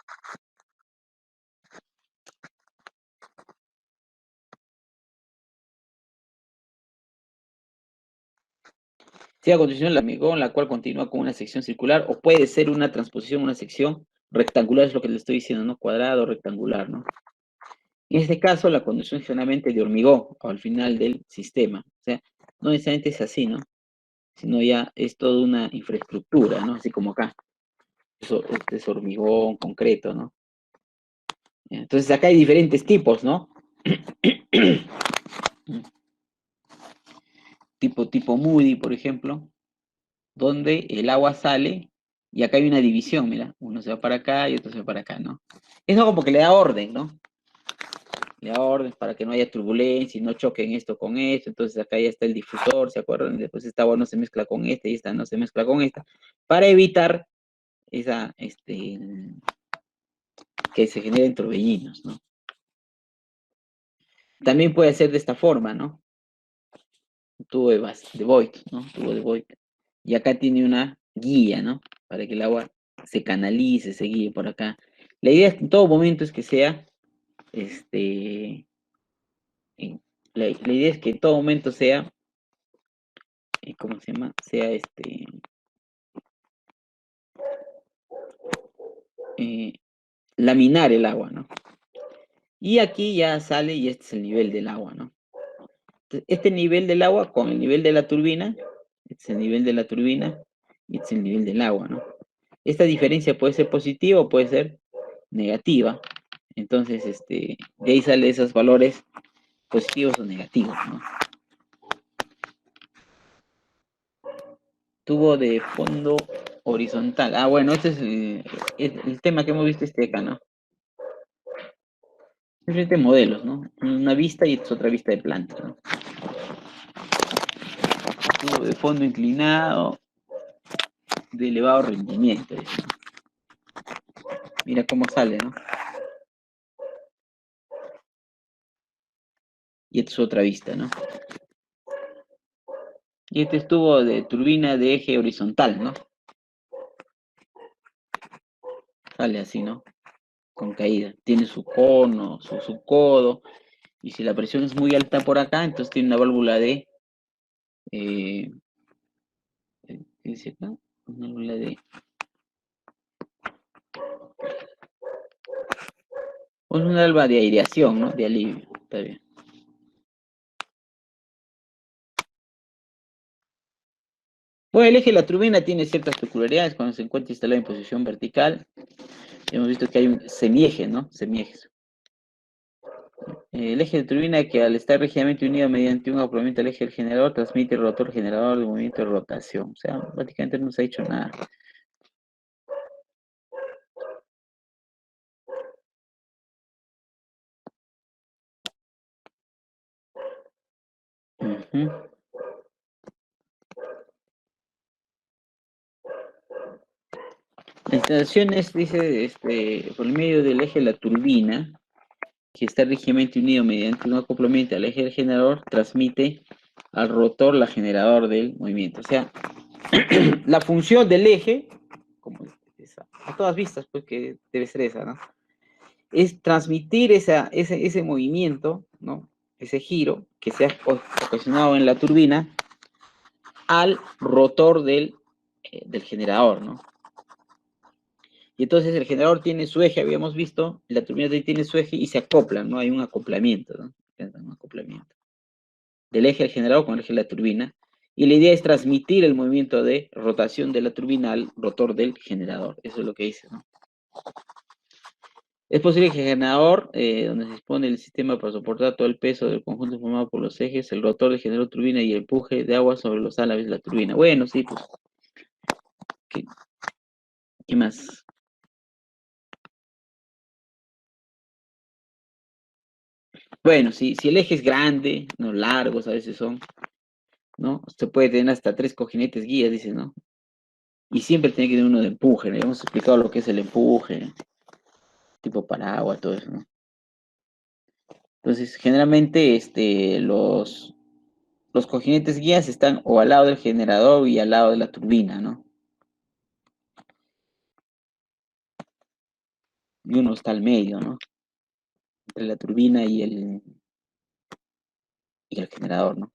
Sí, a continuación la hormigón, la cual continúa con una sección circular, o puede ser una transposición, una sección rectangular, es lo que le estoy diciendo, ¿no? Cuadrado, rectangular, ¿no? En este caso, la conducción es generalmente de hormigón al final del sistema. O sea, no necesariamente es así, ¿no? Sino ya es toda una infraestructura, ¿no? Así como acá. Este es hormigón, concreto, ¿no? Entonces acá hay diferentes tipos, ¿no? tipo Moody, por ejemplo, donde el agua sale y acá hay una división, mira, uno se va para acá y otro se va para acá, ¿no? Eso como que le da orden, ¿no? Le da orden para que no haya turbulencia y no choquen esto con esto, entonces acá ya está el difusor, ¿se acuerdan? Después esta agua no se mezcla con esta y esta no se mezcla con esta, para evitar que se generen torbellinos, ¿no? También puede ser de esta forma, ¿no? Tubo de Voigt, ¿no? Tubo de Voigt. Y acá tiene una guía, ¿no? Para que el agua se canalice, se guíe por acá. La idea es que en todo momento es que sea, la idea es que en todo momento sea, ¿cómo se llama? Sea laminar el agua, ¿no? Y aquí ya sale y este es el nivel del agua, ¿no? Entonces, este nivel del agua con el nivel de la turbina, este es el nivel de la turbina y este es el nivel del agua, ¿no? Esta diferencia puede ser positiva o puede ser negativa. Entonces, de ahí salen esos valores positivos o negativos, ¿no? Tubo de fondo horizontal. Ah, bueno, este es el tema que hemos visto acá, ¿no? Diferentes modelos, ¿no? Una vista y esta es otra vista de planta, ¿no? Tubo de fondo inclinado, de elevado rendimiento. Mira cómo sale, ¿no? Y esta es otra vista, ¿no? Y este es tubo de turbina de eje horizontal, ¿no? Sale así, ¿no? Con caída. Tiene su cono, su codo. Y si la presión es muy alta por acá, entonces tiene una válvula de... ¿qué dice acá? Una válvula de... Es una válvula de aireación, ¿no? De alivio. Está bien. Bueno, el eje de la turbina tiene ciertas peculiaridades cuando se encuentra instalado en posición vertical. Hemos visto que hay un semieje, ¿no? Semiejes. El eje de turbina que al estar rígidamente unido mediante un acoplamiento al eje del generador, transmite el rotor generador de movimiento de rotación. O sea, prácticamente no se ha hecho nada. Ujú. La instalación es, dice, por el medio del eje de la turbina, que está rígidamente unido mediante un acoplamiento al eje del generador, transmite al rotor la generador del movimiento. O sea, la función del eje, como a todas vistas, pues que debe ser esa, ¿no? Es transmitir ese movimiento, ¿no? Ese giro que se ha ocasionado en la turbina al rotor del generador, ¿no? Y entonces el generador tiene su eje, habíamos visto, la turbina tiene su eje y se acoplan, ¿no? Hay un acoplamiento, ¿no? Un acoplamiento del eje del generador con el eje de la turbina. Y la idea es transmitir el movimiento de rotación de la turbina al rotor del generador. Eso es lo que dice, ¿no? Es posible que el generador, donde se dispone el sistema para soportar todo el peso del conjunto formado por los ejes, el rotor del generador turbina y el empuje de agua sobre los álabes de la turbina. Bueno, sí, pues. ¿Qué más? Bueno, si el eje es grande, no largos a veces son, ¿no? Se puede tener hasta 3 cojinetes guías, dice, ¿no? Y siempre tiene que tener uno de empuje, ¿no? Ya hemos explicado lo que es el empuje, tipo paraguas, todo eso, ¿no? Entonces, generalmente, los cojinetes guías están o al lado del generador y al lado de la turbina, ¿no? Y uno está al medio, ¿no? Entre la turbina y el generador, ¿no?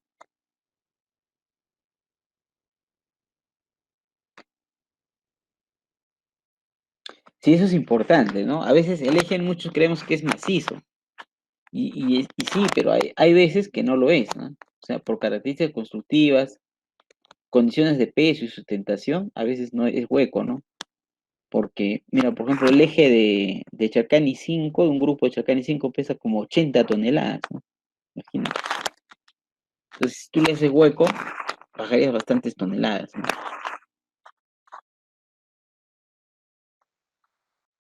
Sí, eso es importante, ¿no? A veces el eje muchos creemos que es macizo, y sí, pero hay veces que no lo es, ¿no? O sea, por características constructivas, condiciones de peso y sustentación, a veces no es hueco, ¿no? Porque, mira, por ejemplo, el eje de Charcani 5, de un grupo de Charcani 5, pesa como 80 toneladas, ¿no? Imagínate. Entonces, si tú le haces hueco, bajarías bastantes toneladas, ¿no?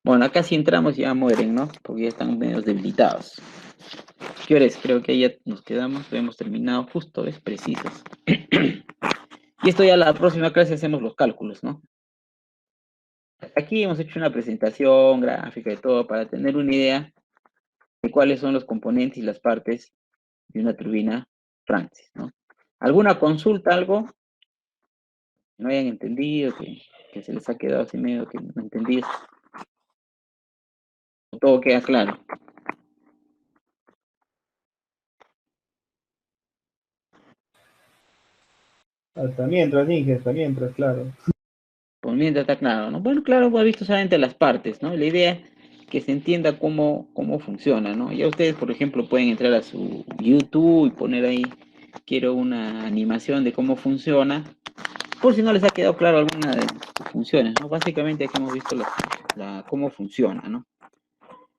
Bueno, acá si entramos ya mueren, ¿no? Porque ya están medio debilitados. ¿Qué hora es? Creo que ya nos quedamos, hemos terminado justo, ¿ves? Precisos. Y esto ya la próxima clase hacemos los cálculos, ¿no? Aquí hemos hecho una presentación gráfica y todo para tener una idea de cuáles son los componentes y las partes de una turbina Francis, ¿no? ¿Alguna consulta, algo que no hayan entendido, que se les ha quedado así medio que no entendí? Todo queda claro. Hasta mientras, Inge, hasta mientras, claro. Por mientras está claro, ¿no? Bueno, claro, hemos visto solamente las partes, ¿no? La idea es que se entienda cómo funciona, ¿no? Ya ustedes, por ejemplo, pueden entrar a su YouTube y poner ahí, quiero una animación de cómo funciona, por si no les ha quedado claro alguna de sus funciones, ¿no? Básicamente aquí hemos visto cómo funciona, ¿no?